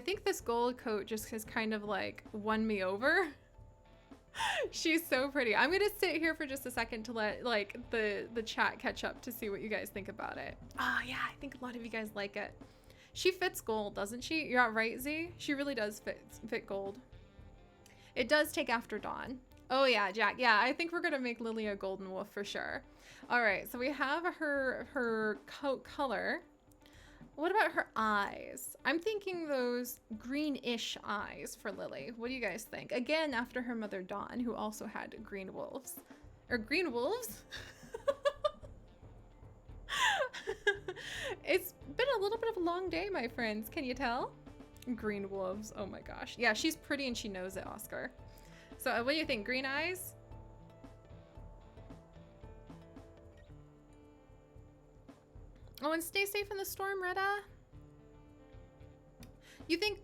think this gold coat just has kind of like won me over. She's so pretty. I'm gonna sit here for just a second to let like the chat catch up to see what you guys think about it. Oh yeah, I think a lot of you guys like it. She fits gold, doesn't she? You're right, Z? She really does fit gold. It does take after dawn. Oh yeah, Jack. Yeah, I think we're gonna make Lily a golden wolf for sure. All right, so we have her coat color. What about her eyes? I'm thinking those greenish eyes for Lily. What do you guys think? Again, after her mother Dawn, who also had green wolves. Or green wolves? It's been a little bit of a long day, my friends. Can you tell? Green wolves. Oh my gosh. Yeah, she's pretty and she knows it, Oscar. So what do you think? Green eyes? Oh, and stay safe in the storm, Retta. You think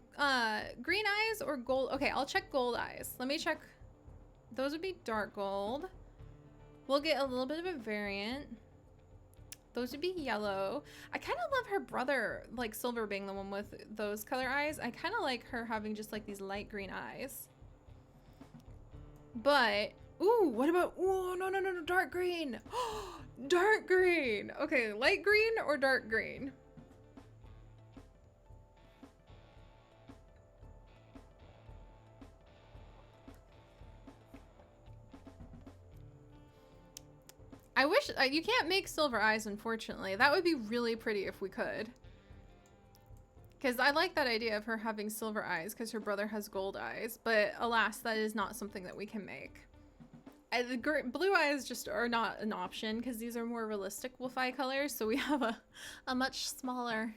green eyes or gold? Okay, I'll check gold eyes. Let me check. Those would be dark gold. We'll get a little bit of a variant. Those would be yellow. I kind of love her brother, like Silver being the one with those color eyes. I kind of like her having just like these light green eyes. But, ooh, what about, ooh, no, dark green. Dark green. Okay, light green or dark green? I wish, you can't make silver eyes, unfortunately. That would be really pretty if we could. Because I like that idea of her having silver eyes because her brother has gold eyes. But alas, that is not something that we can make. The blue eyes just are not an option because these are more realistic wolf eye colors. So we have a much smaller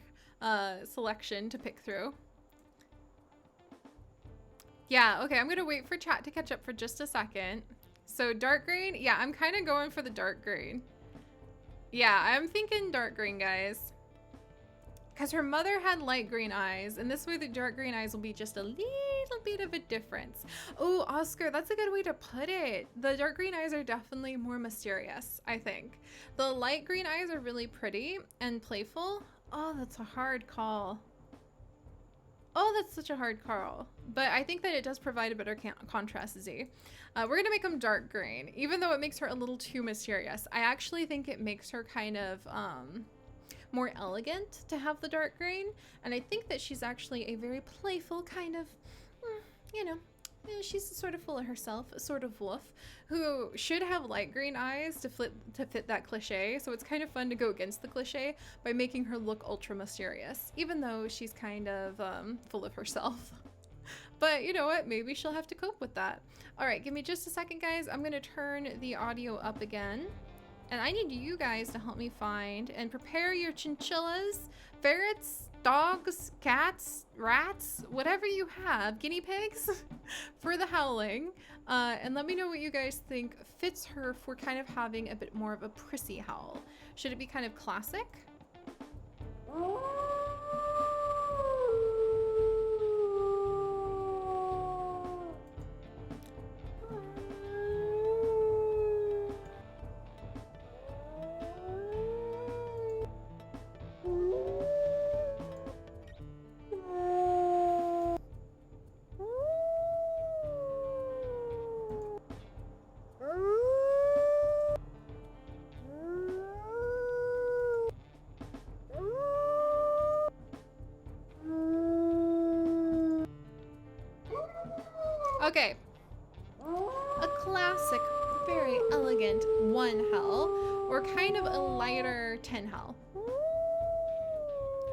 selection to pick through. Yeah, okay, I'm going to wait for chat to catch up for just a second. So dark green? Yeah, I'm kind of going for the dark green. Yeah, I'm thinking dark green, guys. Because her mother had light green eyes, and this way the dark green eyes will be just a little bit of a difference. Oh, Oscar, that's a good way to put it. The dark green eyes are definitely more mysterious, I think. The light green eyes are really pretty and playful. Oh, that's a hard call. Oh, that's such a hard call. But I think that it does provide a better contrast, Z. We're going to make them dark green, even though it makes her a little too mysterious. I actually think it makes her kind of more elegant to have the dark green. And I think that she's actually a very playful kind of, you know, she's sort of full of herself, a sort of wolf who should have light green eyes to fit that cliche. So it's kind of fun to go against the cliche by making her look ultra mysterious, even though she's kind of full of herself. But you know what? Maybe she'll have to cope with that. All right, give me just a second, guys. I'm going to turn the audio up again. And I need you guys to help me find and prepare your chinchillas, ferrets, dogs, cats, rats, whatever you have, guinea pigs, for the howling. And let me know what you guys think fits her for kind of having a bit more of a prissy howl. Should it be kind of classic? Okay, a classic, very elegant 1 hell, or kind of a lighter 10 hell.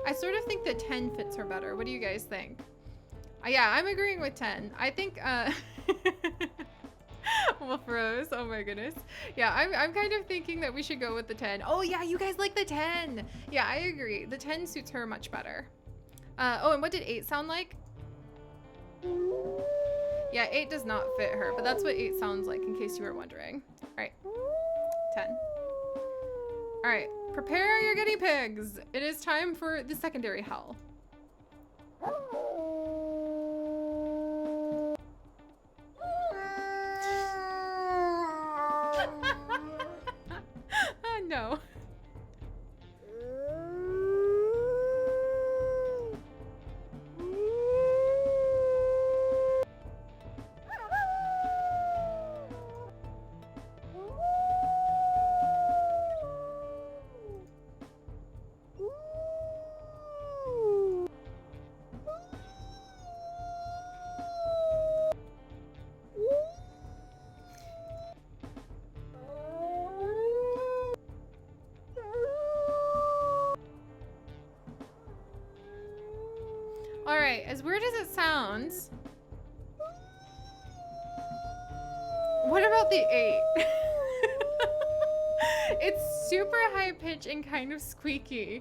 I sort of think that 10 fits her better. What do you guys think? Yeah, I'm agreeing with 10. I think, Wolf Rose, oh my goodness. Yeah, I'm kind of thinking that we should go with the 10. Oh yeah, you guys like the 10. Yeah, I agree. The 10 suits her much better. Oh, and what did 8 sound like? Yeah, 8 does not fit her, but that's what 8 sounds like in case you were wondering. All right, 10. All right, prepare your guinea pigs. It is time for the secondary howl. No. All right, as weird as it sounds, what about the 8? It's super high pitch and kind of squeaky,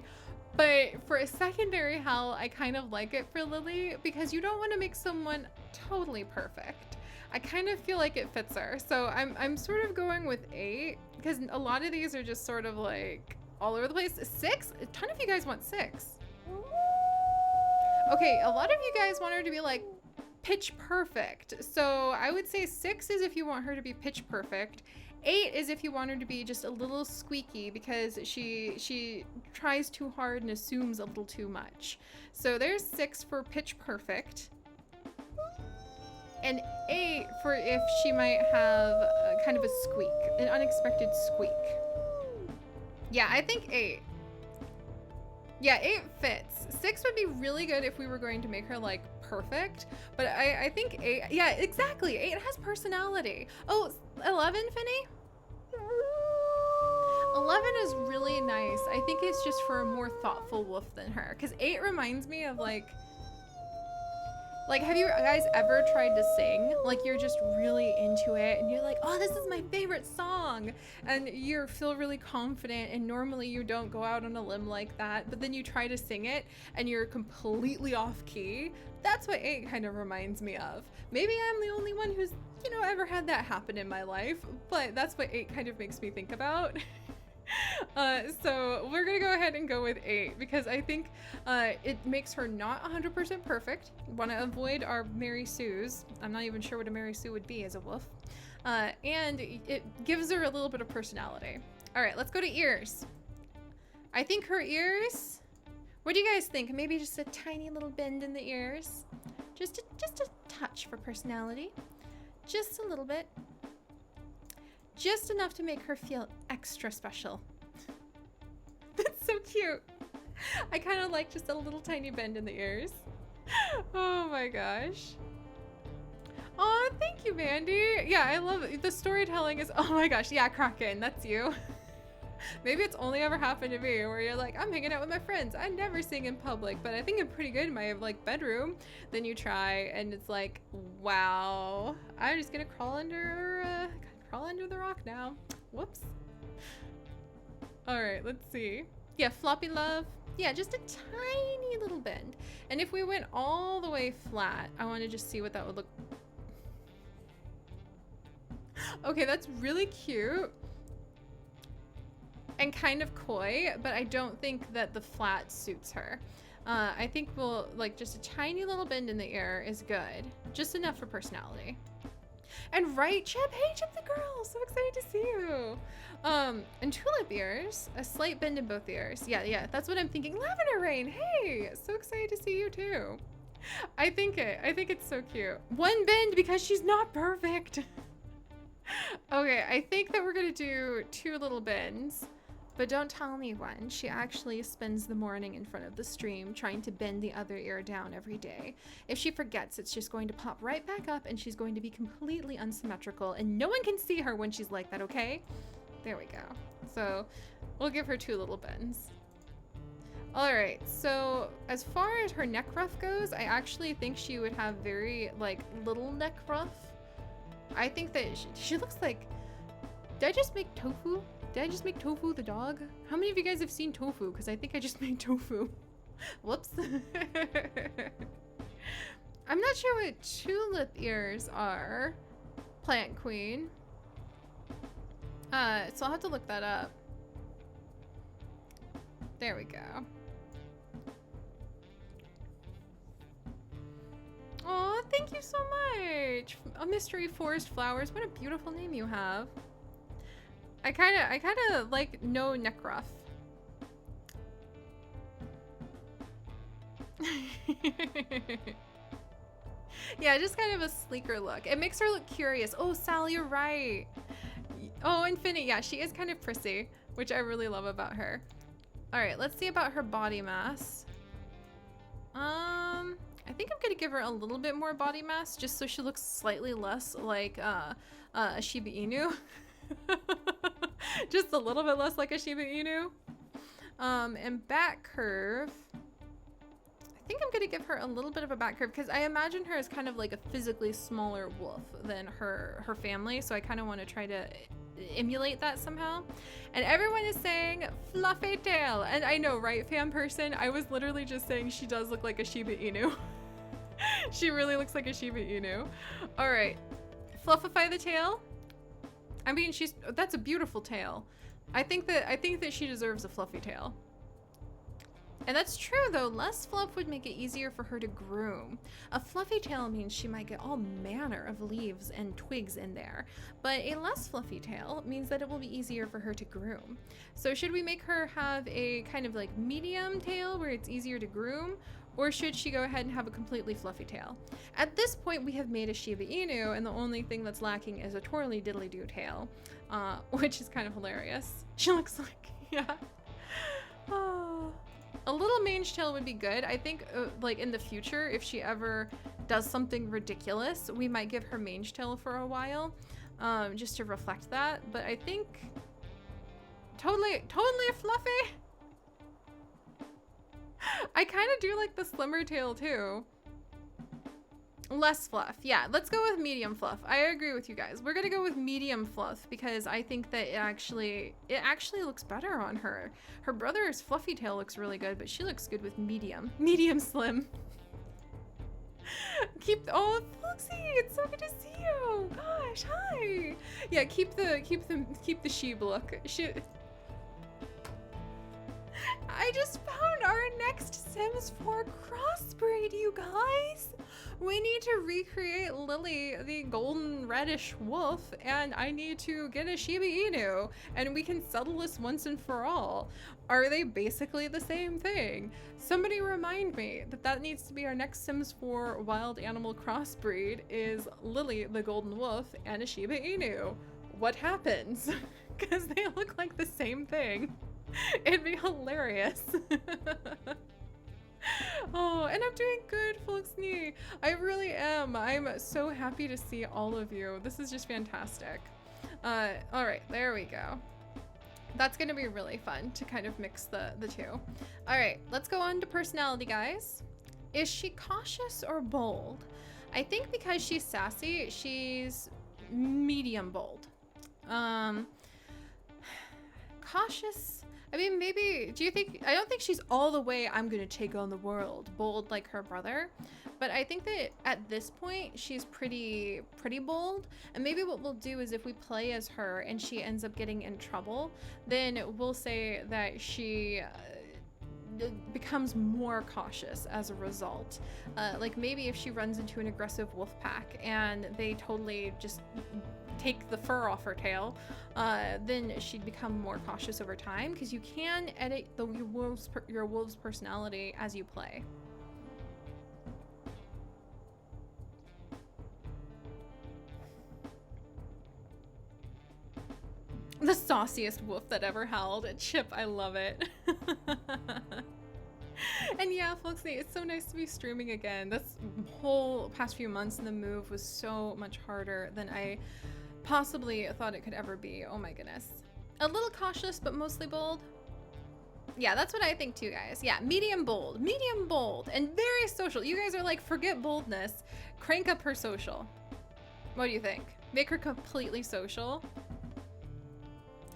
but for a secondary howl, I kind of like it for Lily because you don't want to make someone totally perfect. I kind of feel like it fits her, so I'm sort of going with 8 because a lot of these are just sort of like all over the place. 6? A ton of you guys want 6. Okay, a lot of you guys want her to be like pitch perfect. So I would say 6 is if you want her to be pitch perfect. 8 is if you want her to be just a little squeaky because she tries too hard and assumes a little too much. So there's 6 for pitch perfect. And 8 for if she might have a kind of a squeak, an unexpected squeak. Yeah, I think 8. Yeah, 8 fits. 6 would be really good if we were going to make her like perfect, but I think 8, yeah, exactly. 8 has personality. Oh, 11, Finny? 11 is really nice. I think it's just for a more thoughtful wolf than her, because 8 reminds me of like, have you guys ever tried to sing? Like you're just really into it and you're like, oh, this is my favorite song. And you feel really confident and normally you don't go out on a limb like that, but then you try to sing it and you're completely off key. That's what 8 kind of reminds me of. Maybe I'm the only one who's, you know, ever had that happen in my life, but that's what 8 kind of makes me think about. So we're gonna go ahead and go with 8 because I think it makes her not 100% perfect. Want to avoid our Mary Sue's. I'm not even sure what a Mary Sue would be as a wolf. And it gives her a little bit of personality. All right, let's go to ears. I think her ears, what do you guys think? Maybe just a tiny little bend in the ears. Just a touch for personality. Just a little bit. Just enough to make her feel extra special. That's so cute. I kind of like just a little tiny bend in the ears. Oh my gosh. Oh, thank you, Mandy. Yeah, I love it. The storytelling is, oh my gosh. Yeah, Kraken, that's you. Maybe it's only ever happened to me where you're like, I'm hanging out with my friends. I never sing in public, but I think I'm pretty good in my like bedroom. Then you try and it's like, wow, I'm just gonna crawl under the rock now. Whoops. All right, let's see. Yeah, floppy love. Yeah, just a tiny little bend. And if we went all the way flat, I want to just see what that would look. Okay, that's really cute and kind of coy, but I don't think that the flat suits her. I think we'll like just a tiny little bend in the ear is good. Just enough for personality. And right, Chip, hey Chip the girl, so excited to see you. And tulip ears, a slight bend in both ears. Yeah, that's what I'm thinking. Lavender Rain, hey, so excited to see you too. I think it's so cute. One bend because she's not perfect. Okay, I think that we're gonna do 2 little bends, but don't tell anyone. She actually spends the morning in front of the stream trying to bend the other ear down every day. If she forgets, it's just going to pop right back up and she's going to be completely unsymmetrical and no one can see her when she's like that, okay? There we go. So we'll give her 2 little bends. All right, so as far as her neck ruff goes, I actually think she would have very like little neck ruff. I think that she looks like, did I just make Tofu? Did I just make Tofu the dog? How many of you guys have seen Tofu? Because I think I just made Tofu. Whoops. I'm not sure what tulip ears are, Plant Queen. So I'll have to look that up. There we go. Oh, thank you so much. A Mystery Forest Flowers. What a beautiful name you have. I kind of like no Necroff. Yeah, just kind of a sleeker look. It makes her look curious. Oh, Sal, you're right. Oh, Infinite. Yeah, she is kind of prissy, which I really love about her. All right, let's see about her body mass. I think I'm gonna give her a little bit more body mass just so she looks slightly less like a Shiba Inu. Just a little bit less like a Shiba Inu. And back curve. I think I'm gonna give her a little bit of a back curve because I imagine her as kind of like a physically smaller wolf than her family. So I kind of want to try to emulate that somehow. And everyone is saying fluffy tail. And I know, right, fan person? I was literally just saying she does look like a Shiba Inu. She really looks like a Shiba Inu. All right, fluffify the tail. I mean, that's a beautiful tail. I think that she deserves a fluffy tail. And that's true though, less fluff would make it easier for her to groom. A fluffy tail means she might get all manner of leaves and twigs in there, but a less fluffy tail means that it will be easier for her to groom. So should we make her have a kind of like medium tail where it's easier to groom, or should she go ahead and have a completely fluffy tail? At this point, we have made a Shiba Inu, and the only thing that's lacking is a twirly diddly doo tail, which is kind of hilarious. She looks like, yeah. Oh. A little mange tail would be good. I think like in the future, if she ever does something ridiculous, we might give her mange tail for a while, just to reflect that. But I think totally fluffy. I kind of do like the slimmer tail too. Less fluff. Yeah, let's go with medium fluff. I agree with you guys. We're gonna go with medium fluff because I think that it actually looks better on her. Her brother's fluffy tail looks really good, but she looks good with medium slim. Oh, Foxy, it's so good to see you. Gosh, hi. Yeah, keep the sheep look. I just found our next Sims 4 crossbreed, you guys. We need to recreate Lily, the golden reddish wolf, and I need to get a Shiba Inu, and we can settle this once and for all. Are they basically the same thing? Somebody remind me that needs to be our next Sims 4 wild animal crossbreed is Lily, the golden wolf, and a Shiba Inu. What happens? Because they look like the same thing. It'd be hilarious. Oh, and I'm doing good, Folksney. I really am. I'm so happy to see all of you. This is just fantastic. All right, there we go. That's gonna be really fun to kind of mix the two. All right, let's go on to personality, guys. Is she cautious or bold? I think because she's sassy, she's medium bold. Cautious. I mean, maybe, I don't think she's all the way, I'm gonna take on the world, bold like her brother. But I think that at this point, she's pretty bold. And maybe what we'll do is if we play as her and she ends up getting in trouble, then we'll say that she becomes more cautious as a result. Like maybe if she runs into an aggressive wolf pack and they totally just take the fur off her tail, then she'd become more cautious over time, because you can edit your wolf's personality as you play. The sauciest wolf that ever howled. Chip, I love it. And yeah, folks, it's so nice to be streaming again. This whole past few months in the move was so much harder than I possibly thought it could ever be. Oh my goodness. A little cautious, but mostly bold. Yeah, that's what I think too, guys. Yeah, medium bold, and very social. You guys are like, forget boldness, crank up her social. What do you think? Make her completely social.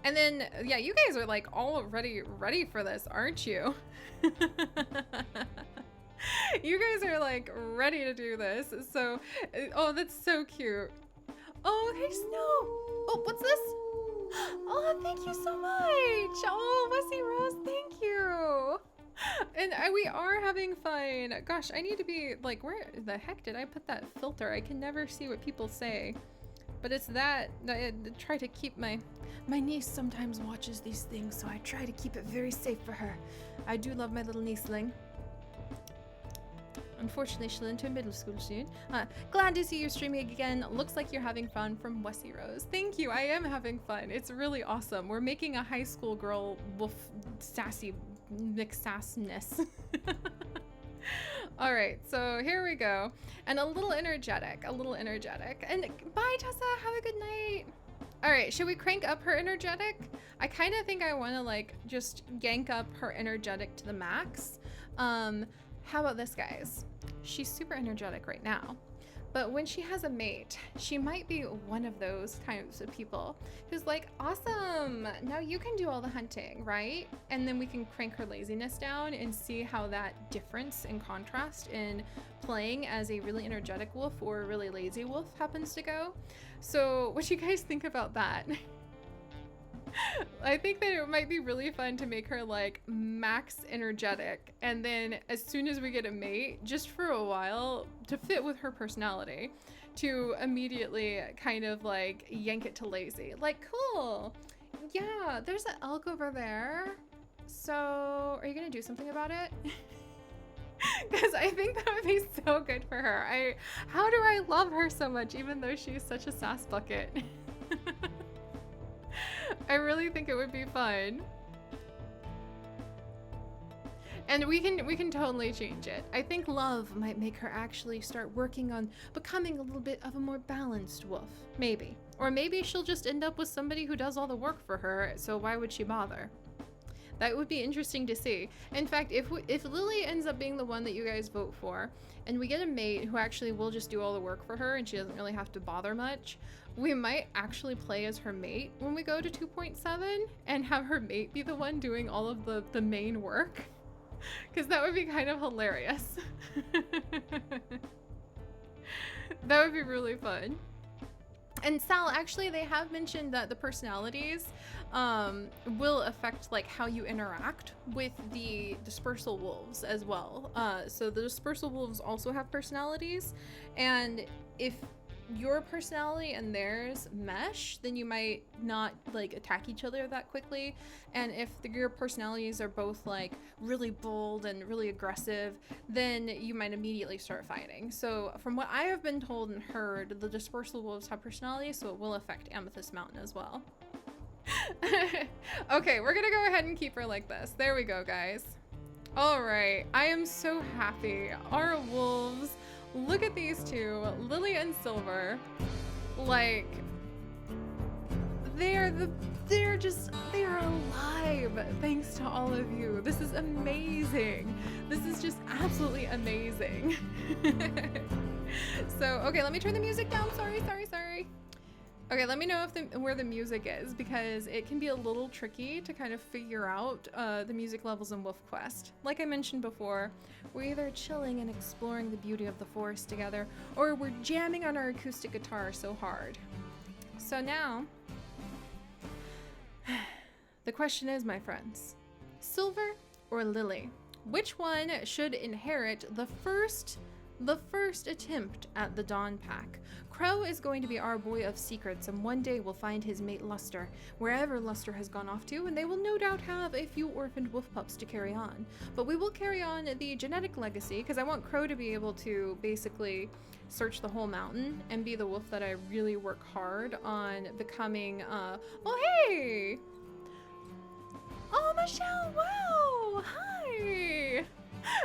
And then, yeah, you guys are like already ready for this, aren't you? You guys are like ready to do this. So, oh, that's so cute. Oh, hey, Snow. Oh, what's this? Oh, thank you so much. Oh, Wesley Rose, thank you. And we are having fun. Gosh, I need to be like, where the heck did I put that filter? I can never see what people say. But it's that I try to keep my niece sometimes watches these things, so I try to keep it very safe for her. I do love my little nieceling. Unfortunately, she'll enter middle school soon. Glad to see you streaming again. Looks like you're having fun, from Wesley Rose. Thank you. I am having fun. It's really awesome. We're making a high school girl wolf sassy mixassness. All right, so here we go. And a little energetic. And bye, Tessa. Have a good night. All right, should we crank up her energetic? I kind of think I want to like just yank up her energetic to the max. How about this, guys? She's super energetic right now, but when she has a mate, she might be one of those kinds of people who's like, awesome, now you can do all the hunting, right? And then we can crank her laziness down and see how that difference in contrast in playing as a really energetic wolf or a really lazy wolf happens to go. So what do you guys think about that? I think that it might be really fun to make her like max energetic, and then as soon as we get a mate, just for a while to fit with her personality, to immediately kind of like yank it to lazy. Like, cool, yeah, there's an elk over there, so are you gonna do something about it? Because I think that would be so good for her. How do I love her so much, even though she's such a sass bucket? I really think it would be fun. And we can totally change it. I think love might make her actually start working on becoming a little bit of a more balanced wolf. Maybe. Or maybe she'll just end up with somebody who does all the work for her, so why would she bother? That would be interesting to see. In fact, if Lily ends up being the one that you guys vote for, and we get a mate who actually will just do all the work for her and she doesn't really have to bother much, we might actually play as her mate when we go to 2.7 and have her mate be the one doing all of the main work. Because that would be kind of hilarious. That would be really fun. And Sal, actually, they have mentioned that the personalities will affect like how you interact with the dispersal wolves as well. So the dispersal wolves also have personalities, and if your personality and theirs mesh, then you might not like attack each other that quickly. And if your personalities are both like really bold and really aggressive, then you might immediately start fighting. So from what I have been told and heard, the dispersal wolves have personalities, so it will affect Amethyst Mountain as well. Okay, we're gonna go ahead and keep her like this. There we go, guys. All right, I am so happy. Our wolves, look at these two, Lily and Silver. Like, they are alive thanks to all of you. This is amazing. This is just absolutely amazing. So, okay, let me turn the music down. Sorry. Okay, let me know if where the music is, because it can be a little tricky to kind of figure out the music levels in Wolf Quest. Like I mentioned before, we're either chilling and exploring the beauty of the forest together, or we're jamming on our acoustic guitar so hard. So now, the question is, my friends, Silver or Lily? Which one should inherit the first attempt at the Dawn Pack? Crow is going to be our boy of secrets, and one day we'll find his mate Luster, wherever Luster has gone off to, and they will no doubt have a few orphaned wolf pups to carry on. But we will carry on the genetic legacy, because I want Crow to be able to basically search the whole mountain and be the wolf that I really work hard on becoming. Oh, hey! Oh, Michelle, wow! Hi!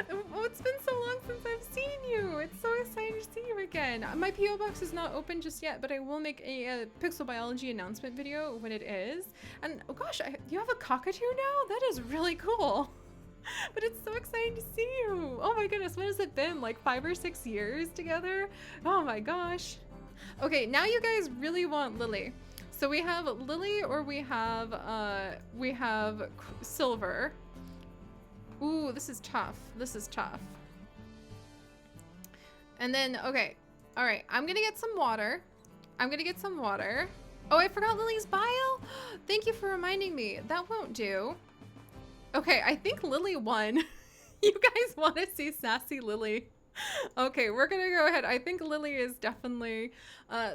Oh, it's been so long since I've seen you. It's so exciting to see you again. My P.O. box is not open just yet, but I will make a Pixel Biology announcement video when it is. And oh gosh, you have a cockatoo now? That is really cool. But it's so exciting to see you. Oh my goodness, what has it been? Like 5 or 6 years together? Oh my gosh. Okay, now you guys really want Lily. So we have Lily or we have Silver. Ooh, this is tough. And then, okay. All right, I'm gonna get some water. Oh, I forgot Lily's bio. Thank you for reminding me. That won't do. Okay, I think Lily won. You guys want to see sassy Lily? Okay, we're gonna go ahead. I think Lily is definitely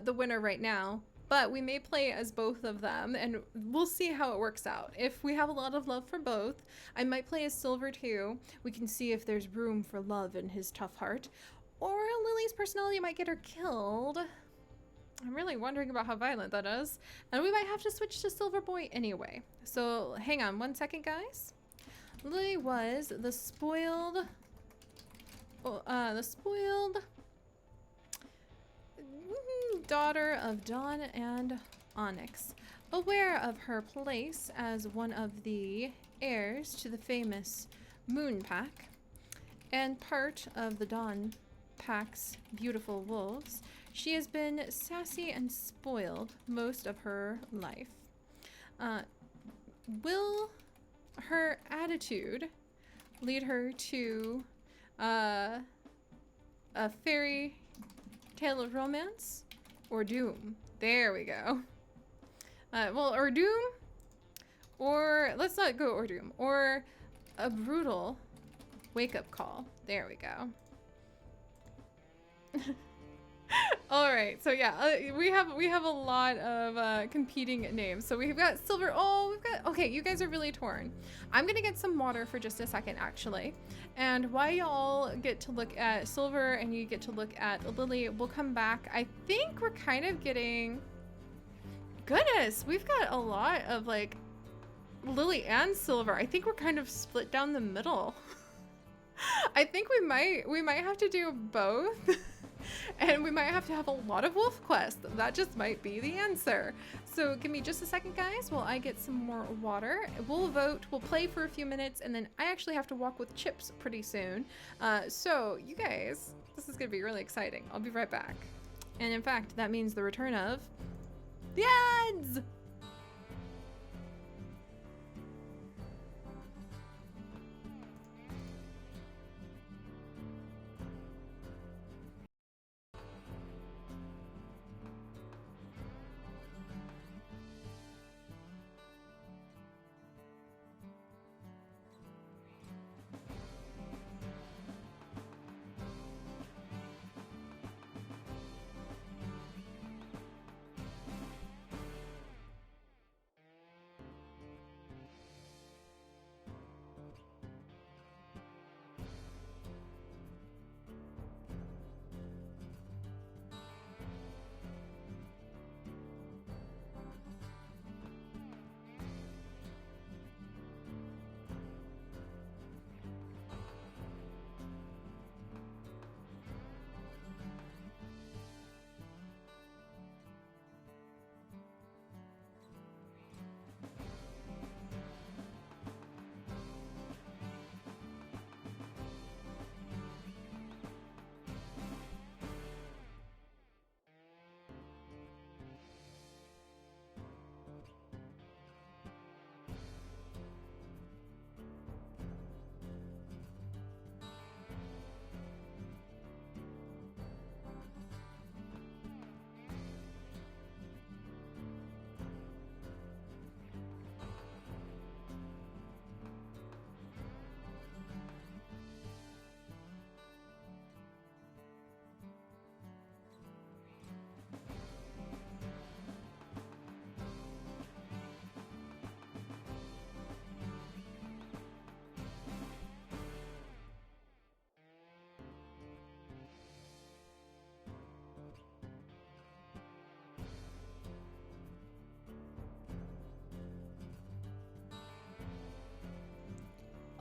the winner right now, but we may play as both of them and we'll see how it works out. If we have a lot of love for both, I might play as Silver too. We can see if there's room for love in his tough heart, or Lily's personality might get her killed. I'm really wondering about how violent that is. And we might have to switch to Silver Boy anyway. So hang on one second, guys. Lily was the spoiled daughter of Dawn and Onyx, aware of her place as one of the heirs to the famous Moon Pack and part of the Dawn Pack's beautiful wolves. She has been sassy and spoiled most of her life. Will her attitude lead her to a fairy tale of romance or doom? There we go. Well, or doom, or let's not go or doom, or a brutal wake-up call. There we go. All right, so yeah, we have a lot of competing names. So we've got Silver. Oh, we've got, okay, you guys are really torn. I'm gonna get some water for just a second, actually. And while y'all get to look at Silver and you get to look at Lily, we'll come back. I think we're kind of getting, goodness, we've got a lot of like Lily and Silver. I think we're kind of split down the middle. I think we might have to do both. And we might have to have a lot of wolf quests. That just might be the answer. So give me just a second, guys, while I get some more water. We'll vote, we'll play for a few minutes, and then I actually have to walk with Chips pretty soon. So you guys, this is gonna be really exciting. I'll be right back. And in fact, that means the return of the ads!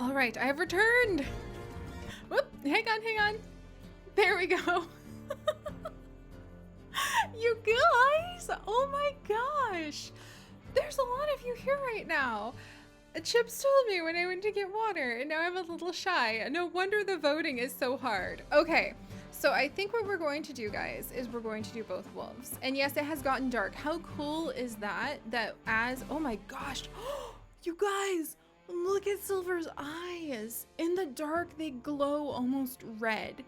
All right, I have returned. Whoop, hang on. There we go. You guys, oh my gosh. There's a lot of you here right now. Chips told me when I went to get water, and now I'm a little shy. No wonder the voting is so hard. Okay, so I think what we're going to do, guys, is we're going to do both wolves. And yes, it has gotten dark. How cool is that? That as, oh my gosh, you guys, look at Silver's eyes. In the dark, they glow almost red.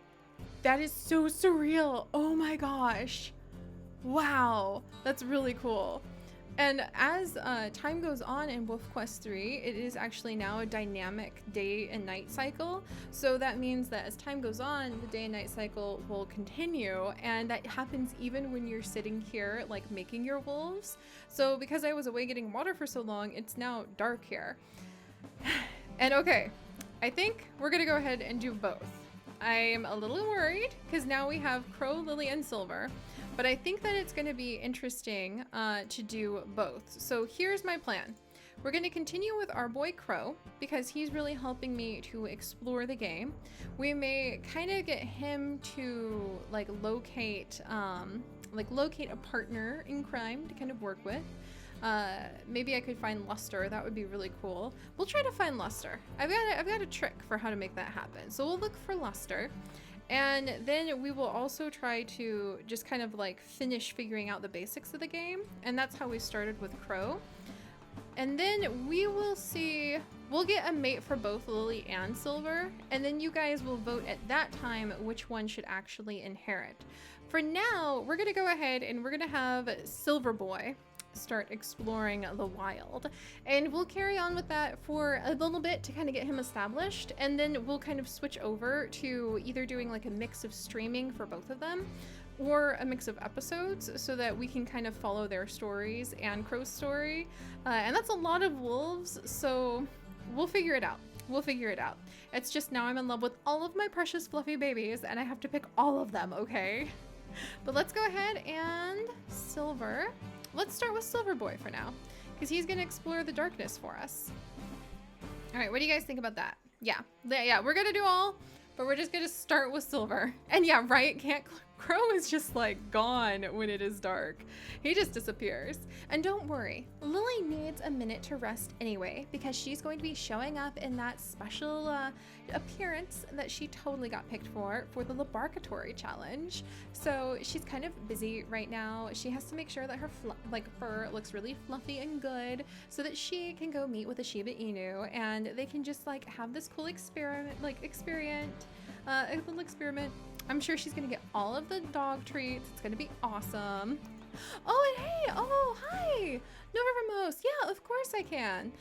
That is so surreal. Oh my gosh. Wow. That's really cool. And as time goes on in WolfQuest 3, it is actually now a dynamic day and night cycle. So that means that as time goes on, the day and night cycle will continue. And that happens even when you're sitting here, like making your wolves. So because I was away getting water for so long, it's now dark here. And okay, I think we're gonna go ahead and do both. I'm a little worried because now we have Crow, Lily, and Silver. But I think that it's going to be interesting to do both. So here's my plan. We're going to continue with our boy Crow because he's really helping me to explore the game. We may kind of get him to locate a partner in crime to kind of work with. Maybe I could find Luster. That would be really cool. We'll try to find Luster. I've got a trick for how to make that happen. So we'll look for Luster. And then we will also try to just kind of like finish figuring out the basics of the game. And that's how we started with Crow. And then we will see, we'll get a mate for both Lily and Silver. And then you guys will vote at that time which one should actually inherit. For now, we're gonna go ahead and we're gonna have Silver Boy start exploring the wild, and we'll carry on with that for a little bit to kind of get him established, and then we'll kind of switch over to either doing like a mix of streaming for both of them or a mix of episodes so that we can kind of follow their stories and Crow's story, and that's a lot of wolves, so we'll figure it out. It's just now I'm in love with all of my precious fluffy babies and I have to pick all of them, okay? But let's go ahead and Silver. Let's start with Silver Boy for now, because he's going to explore the darkness for us. All right, what do you guys think about that? Yeah, we're going to do all, but we're just going to start with Silver. And yeah, right, Crow is just like gone when it is dark. He just disappears. And don't worry, Lily needs a minute to rest anyway, because she's going to be showing up in that special appearance that she totally got picked for the Laboratory challenge. So she's kind of busy right now. She has to make sure that her fur looks really fluffy and good so that she can go meet with a Shiba Inu and they can just like have this cool experiment. I'm sure she's gonna get all of the dog treats. It's gonna be awesome. Oh, and hey, oh, hi, Novermos. Yeah, of course I can.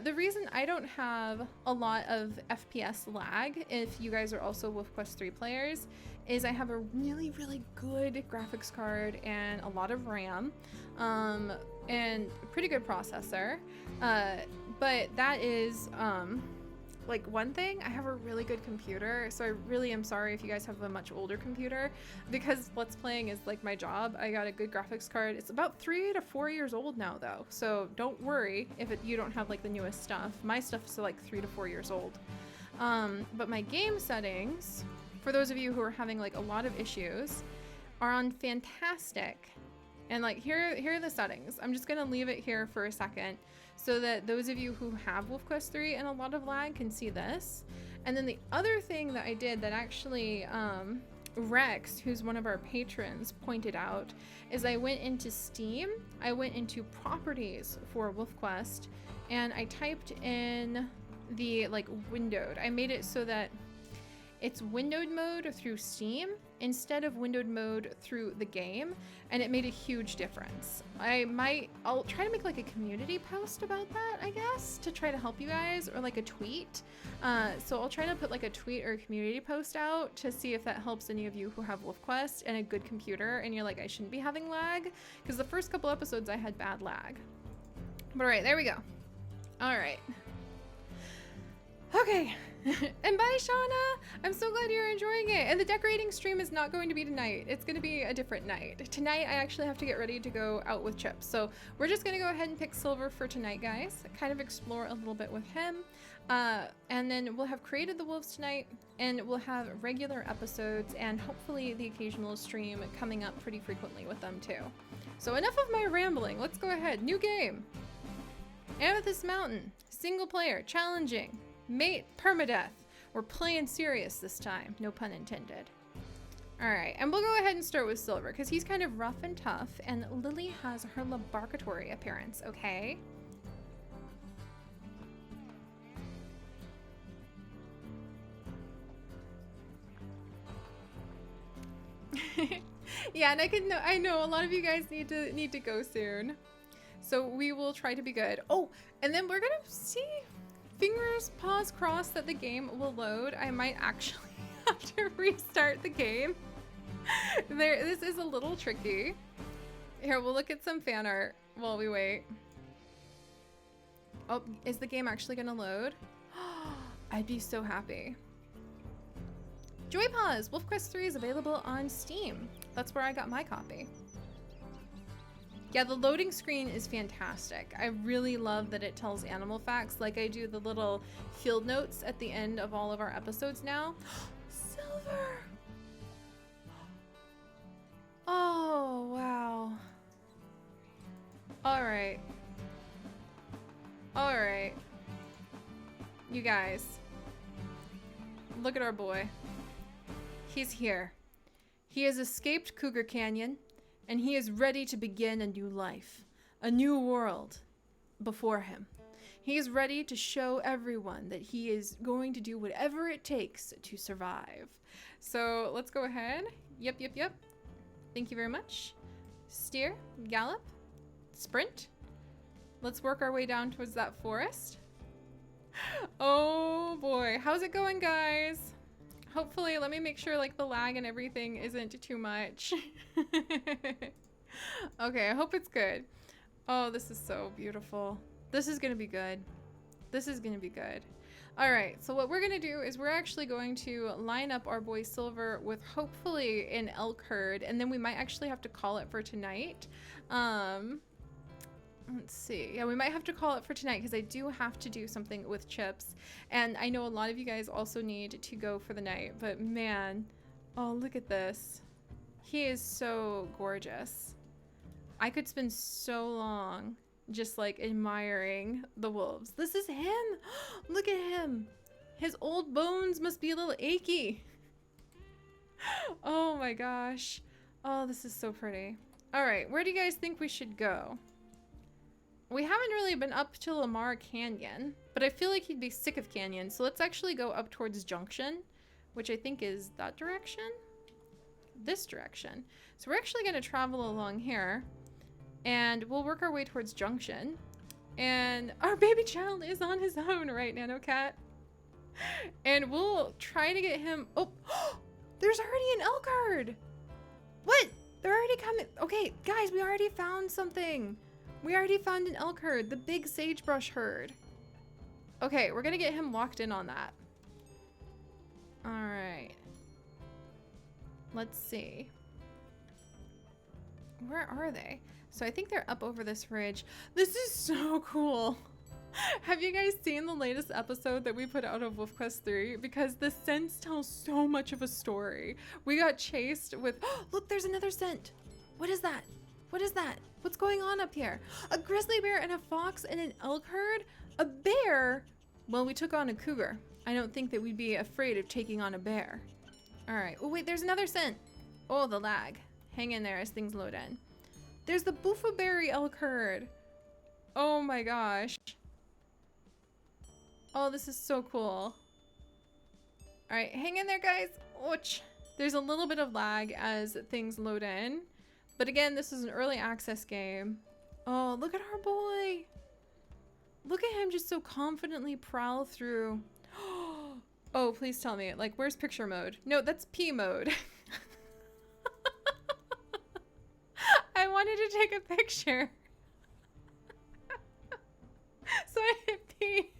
The reason I don't have a lot of FPS lag, if you guys are also WolfQuest 3 players, is I have a really, really good graphics card and a lot of RAM, and a pretty good processor. But that is, like one thing, I have a really good computer, so I really am sorry if you guys have a much older computer, because Let's Playing is like my job. I got a good graphics card. It's about 3 to 4 years old now though, so don't worry if you don't have like the newest stuff. My stuff is like 3 to 4 years old. But my game settings, for those of you who are having like a lot of issues, are on fantastic. And like here are the settings. I'm just gonna leave it here for a second, so that those of you who have WolfQuest 3 and a lot of lag can see this. And then the other thing that I did that actually Rex, who's one of our patrons, pointed out, is I went into Steam, I went into properties for WolfQuest, and I typed in the like windowed. I made it so that it's windowed mode through Steam instead of windowed mode through the game, and it made a huge difference. I'll try to make like a community post about that, I guess, to try to help you guys, or like a tweet. So I'll try to put like a tweet or a community post out to see if that helps any of you who have WolfQuest and a good computer and you're like, I shouldn't be having lag, because the first couple episodes I had bad lag. But all right, there we go. All right. Okay. And bye, Shauna. I'm so glad you're enjoying it. And the decorating stream is not going to be tonight. It's going to be a different night. Tonight, I actually have to get ready to go out with Chips. So we're just going to go ahead and pick Silver for tonight, guys. Kind of explore a little bit with him. And then we'll have created the wolves tonight, and we'll have regular episodes and hopefully the occasional stream coming up pretty frequently with them too. So enough of my rambling. Let's go ahead. New game. Amethyst Mountain. Single player. Challenging. Mate, permadeath. We're playing serious this time, no pun intended. All right, and we'll go ahead and start with Silver because he's kind of rough and tough, and Lily has her laboratory appearance, okay? Yeah, and I know a lot of you guys need to go soon. So we will try to be good. Oh, and then we're gonna see, fingers, paws crossed that the game will load. I might actually have to restart the game. This is a little tricky. Here, we'll look at some fan art while we wait. Oh, is the game actually gonna load? I'd be so happy. Joy Paws, Wolf Quest 3 is available on Steam. That's where I got my copy. Yeah, the loading screen is fantastic. I really love that it tells animal facts like I do the little field notes at the end of all of our episodes now. Silver! Oh, wow. All right. All right. You guys, look at our boy. He's here. He has escaped Cougar Canyon, and he is ready to begin a new life, a new world before him. He is ready to show everyone that he is going to do whatever it takes to survive. So let's go ahead. Yep. Thank you very much. Steer, gallop, sprint. Let's work our way down towards that forest. Oh boy, how's it going, guys? Hopefully, let me make sure like the lag and everything isn't too much. Okay, I hope it's good. Oh, this is so beautiful. This is gonna be good. This is gonna be good. All right, so what we're gonna do is we're actually going to line up our boy Silver with hopefully an elk herd, and then we might actually have to call it for tonight. Let's see. Yeah, we might have to call it for tonight because I do have to do something with Chips. And I know a lot of you guys also need to go for the night, but man, oh, look at this. He is so gorgeous. I could spend so long just like admiring the wolves. This is him. Look at him. His old bones must be a little achy. Oh my gosh. Oh, this is so pretty. All right, where do you guys think we should go? We haven't really been up to Lamar Canyon, but I feel like he'd be sick of Canyon. So let's actually go up towards Junction, which I think is that direction? This direction. So we're actually gonna travel along here and we'll work our way towards Junction. And our baby child is on his own right, Nano Cat. And we'll try to get him, oh, there's already an elk herd. What? They're already coming. Okay, guys, we already found something. We already found an elk herd, the big sagebrush herd. Okay, we're gonna get him locked in on that. All right. Let's see. Where are they? So I think they're up over this ridge. This is so cool. Have you guys seen the latest episode that we put out of Wolf Quest 3? Because the scents tell so much of a story. We got chased with, oh, look, there's another scent. What is that? What is that? What's going on up here? A grizzly bear and a fox and an elk herd? A bear? Well, we took on a cougar. I don't think that we'd be afraid of taking on a bear. All right. Oh, wait, there's another scent. Oh, the lag. Hang in there as things load in. There's the Buffaberry elk herd. Oh my gosh. Oh, this is so cool. All right, hang in there, guys. Ouch. There's a little bit of lag as things load in. But again, this is an early access game. Oh, look at our boy. Look at him just so confidently prowl through. Oh, please tell me. Like, where's picture mode? No, that's P mode. I wanted to take a picture. So I hit P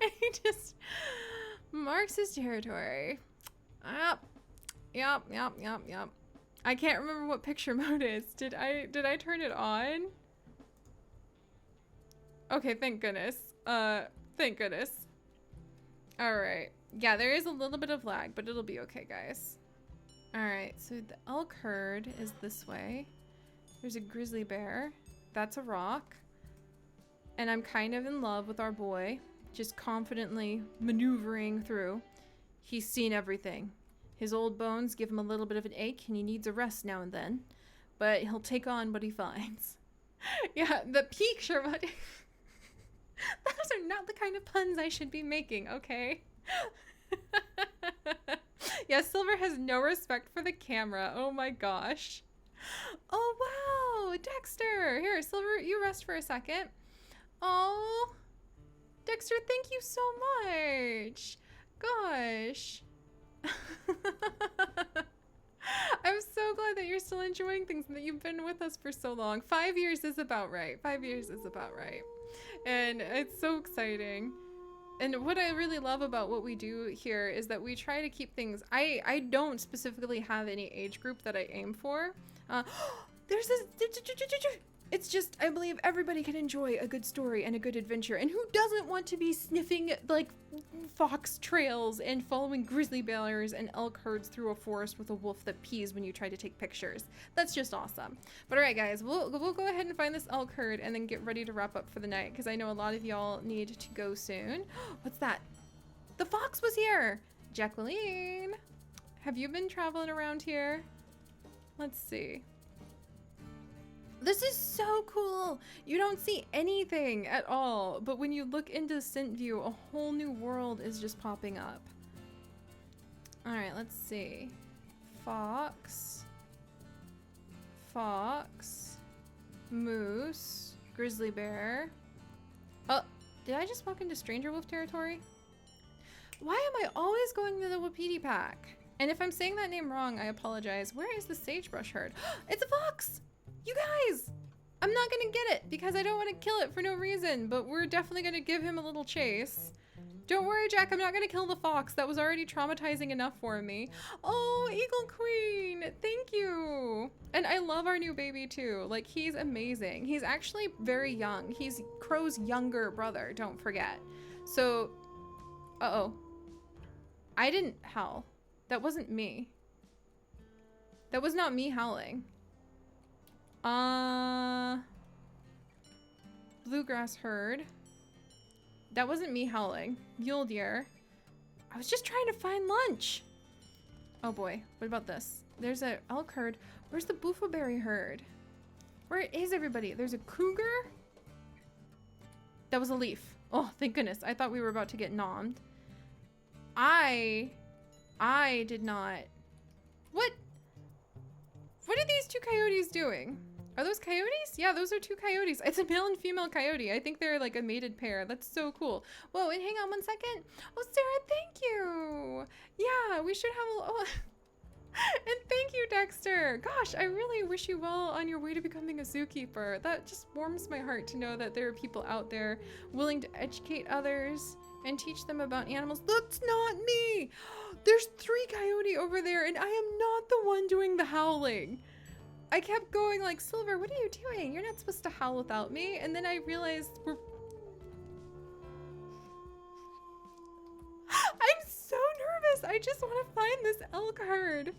and he just marks his territory. Yep. I can't remember what picture mode is. Did I turn it on? Okay, thank goodness. Thank goodness. All right. Yeah, there is a little bit of lag, but it'll be okay, guys. All right, so the elk herd is this way. There's a grizzly bear. That's a rock. And I'm kind of in love with our boy, just confidently maneuvering through. He's seen everything. His old bones give him a little bit of an ache and he needs a rest now and then, but he'll take on what he finds. Yeah, the peak, Sherwood. Those are not the kind of puns I should be making, okay? Yeah, Silver has no respect for the camera. Oh my gosh. Oh wow, Dexter. Here, Silver, you rest for a second. Oh, Dexter, thank you so much. Gosh. I'm so glad that you're still enjoying things and that you've been with us for so long. 5 years is about right. 5 years is about right. And it's so exciting. And what I really love about what we do here is that we try to keep things... I don't specifically have any age group that I aim for. There's this... It's just, I believe everybody can enjoy a good story and a good adventure. And who doesn't want to be sniffing, like, fox trails and following grizzly bears and elk herds through a forest with a wolf that pees when you try to take pictures? That's just awesome. But all right, guys, we'll go ahead and find this elk herd and then get ready to wrap up for the night, because I know a lot of y'all need to go soon. What's that? The fox was here! Jacqueline! Have you been traveling around here? Let's see. This is so cool. You don't see anything at all, but when you look into scent view, a whole new world is just popping up. All right, let's see. Fox, moose, grizzly bear. Oh, did I just walk into stranger wolf territory? Why am I always going to the Wapiti pack? And if I'm saying that name wrong, I apologize. Where is the sagebrush herd? It's a fox! You guys, I'm not gonna get it because I don't want to kill it for no reason, but we're definitely gonna give him a little chase. Don't worry, Jack, I'm not gonna kill the fox. That was already traumatizing enough for me. Oh, Eagle Queen, thank you. And I love our new baby too. Like, he's amazing. He's actually very young. He's Crow's younger brother, don't forget. So, uh-oh. I didn't howl. That wasn't me. That was not me howling. Bluegrass herd. That wasn't me howling. Mule deer. I was just trying to find lunch. Oh boy, what about this? There's a elk herd. Where's the boofleberry herd? Where is everybody? There's a cougar. That was a leaf. Oh, thank goodness. I thought we were about to get nommed. I did not. What are these two coyotes doing? Are those coyotes? Yeah, those are two coyotes. It's a male and female coyote. I think they're like a mated pair. That's so cool. Whoa, and hang on one second. Oh, Sarah, thank you. Yeah, we should have a... Oh. And thank you, Dexter. Gosh, I really wish you well on your way to becoming a zookeeper. That just warms my heart to know that there are people out there willing to educate others and teach them about animals. That's not me. There's 3 coyote over there, and I am not the one doing the howling. I kept going like, Silver, what are you doing? You're not supposed to howl without me. And then I realized I'm so nervous. I just want to find this elk herd.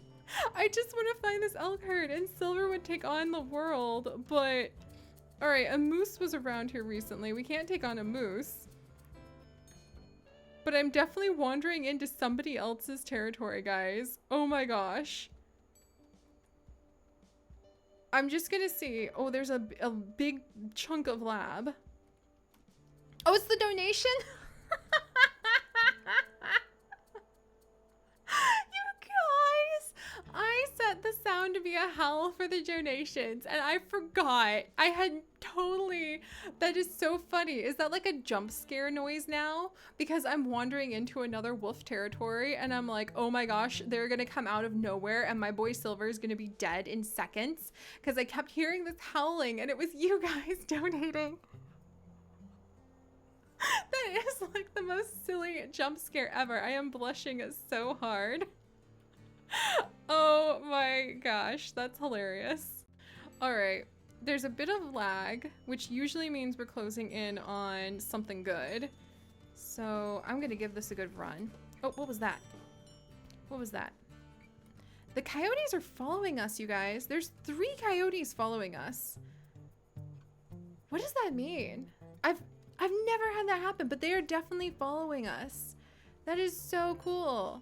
And Silver would take on the world, but... Alright, a moose was around here recently. We can't take on a moose. But I'm definitely wandering into somebody else's territory, guys. Oh my gosh. I'm just gonna see. Oh, there's a big chunk of lab. Oh, it's the donation? You guys! I set the sound to be a howl for the donations and I forgot. I had totally... That is so funny. Is that like a jump scare noise now? Because I'm wandering into another wolf territory and I'm like, oh my gosh, they're gonna come out of nowhere and my boy Silver is gonna be dead in seconds. Because I kept hearing this howling and it was you guys donating. That is like the most silly jump scare ever. I am blushing so hard. Oh my gosh, that's hilarious. All right. There's a bit of lag, which usually means we're closing in on something good. So I'm gonna give this a good run. Oh, what was that? What was that? The coyotes are following us, you guys. There's 3 coyotes following us. What does that mean? I've never had that happen, but they are definitely following us. That is so cool.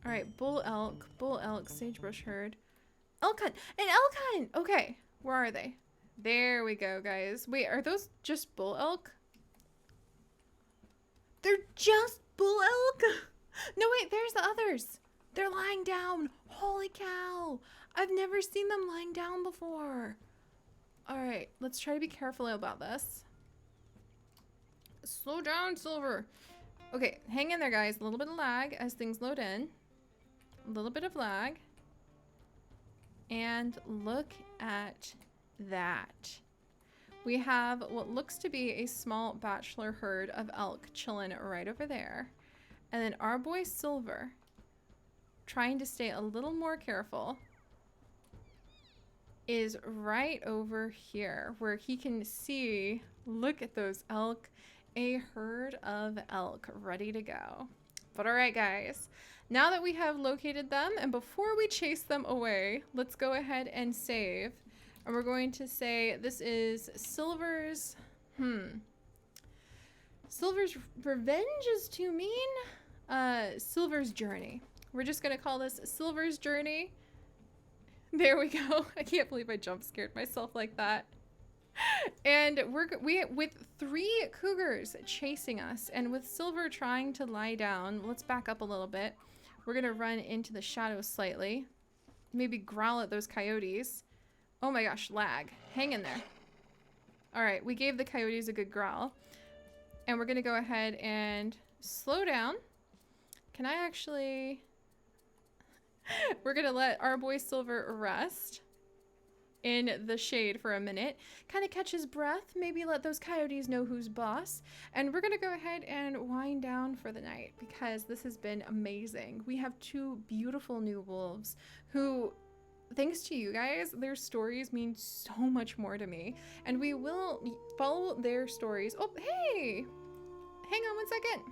All right, bull elk, sagebrush herd. Elk hunt, an elk hunt. Okay. Where are they? There we go, guys. Wait, are those just bull elk? They're just bull elk? No, wait, there's the others. They're lying down. Holy cow. I've never seen them lying down before. All right, let's try to be careful about this. Slow down, Silver. Okay, hang in there, guys. A little bit of lag as things load in. A little bit of lag. And look at that. We have what looks to be a small bachelor herd of elk chilling right over there. And then our boy Silver, trying to stay a little more careful, is right over here where he can see, look at those elk, a herd of elk ready to go. But all right, guys, now that we have located them, and before we chase them away, let's go ahead and save. And we're going to say this is Silver's, Silver's revenge is too mean. Silver's journey. We're just gonna call this Silver's journey. There we go. I can't believe I jump scared myself like that. And we with 3 cougars chasing us, and with Silver trying to lie down. Let's back up a little bit. We're gonna run into the shadows slightly. Maybe growl at those coyotes. Oh my gosh, lag. Hang in there. All right, we gave the coyotes a good growl. And we're gonna go ahead and slow down. Can I actually... We're gonna let our boy Silver rest in the shade for a minute, kind of catch his breath, maybe let those coyotes know who's boss. And we're gonna go ahead and wind down for the night because this has been amazing. We have 2 beautiful new wolves who, thanks to you guys, their stories mean so much more to me. And we will follow their stories. Oh, hey! Hang on one second.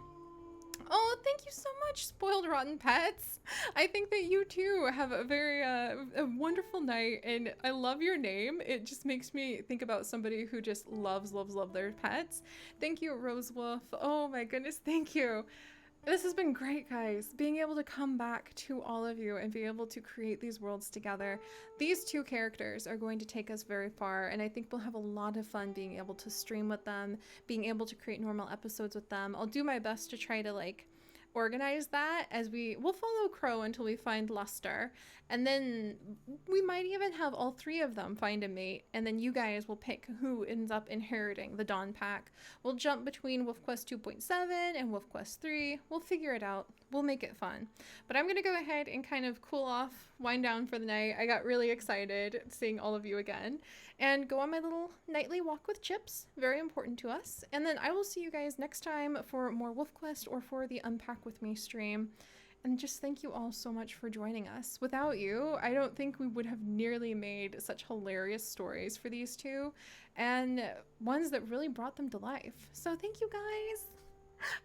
Oh, thank you so much, Spoiled Rotten Pets. I think that you too have a very a wonderful night, and I love your name. It just makes me think about somebody who just loves their pets. Thank you, Rose Wolf. Oh my goodness, thank you. This has been great, guys. Being able to come back to all of you and be able to create these worlds together. These 2 characters are going to take us very far, and I think we'll have a lot of fun being able to stream with them, being able to create normal episodes with them. I'll do my best to try to like organize that as we'll follow Crow until we find Luster, and then we might even have all 3 of them find a mate, and then you guys will pick who ends up inheriting the Dawn Pack. We'll jump between WolfQuest 2.7 and WolfQuest 3. We'll figure it out. We'll make it fun. But I'm gonna go ahead and kind of cool off, wind down for the night. I got really excited seeing all of you again, and go on my little nightly walk with Chips. Very important to us. And then I will see you guys next time for more WolfQuest or for the Unpack With Me stream. And just thank you all so much for joining us. Without you, I don't think we would have nearly made such hilarious stories for these 2, and ones that really brought them to life. So thank you guys.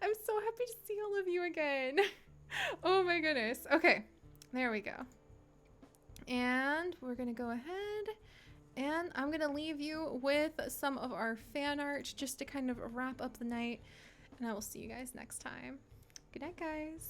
I'm so happy to see all of you again. Oh my goodness. Okay, there we go. And we're gonna go ahead and I'm gonna leave you with some of our fan art just to kind of wrap up the night, and I will see you guys next time. Good night, guys.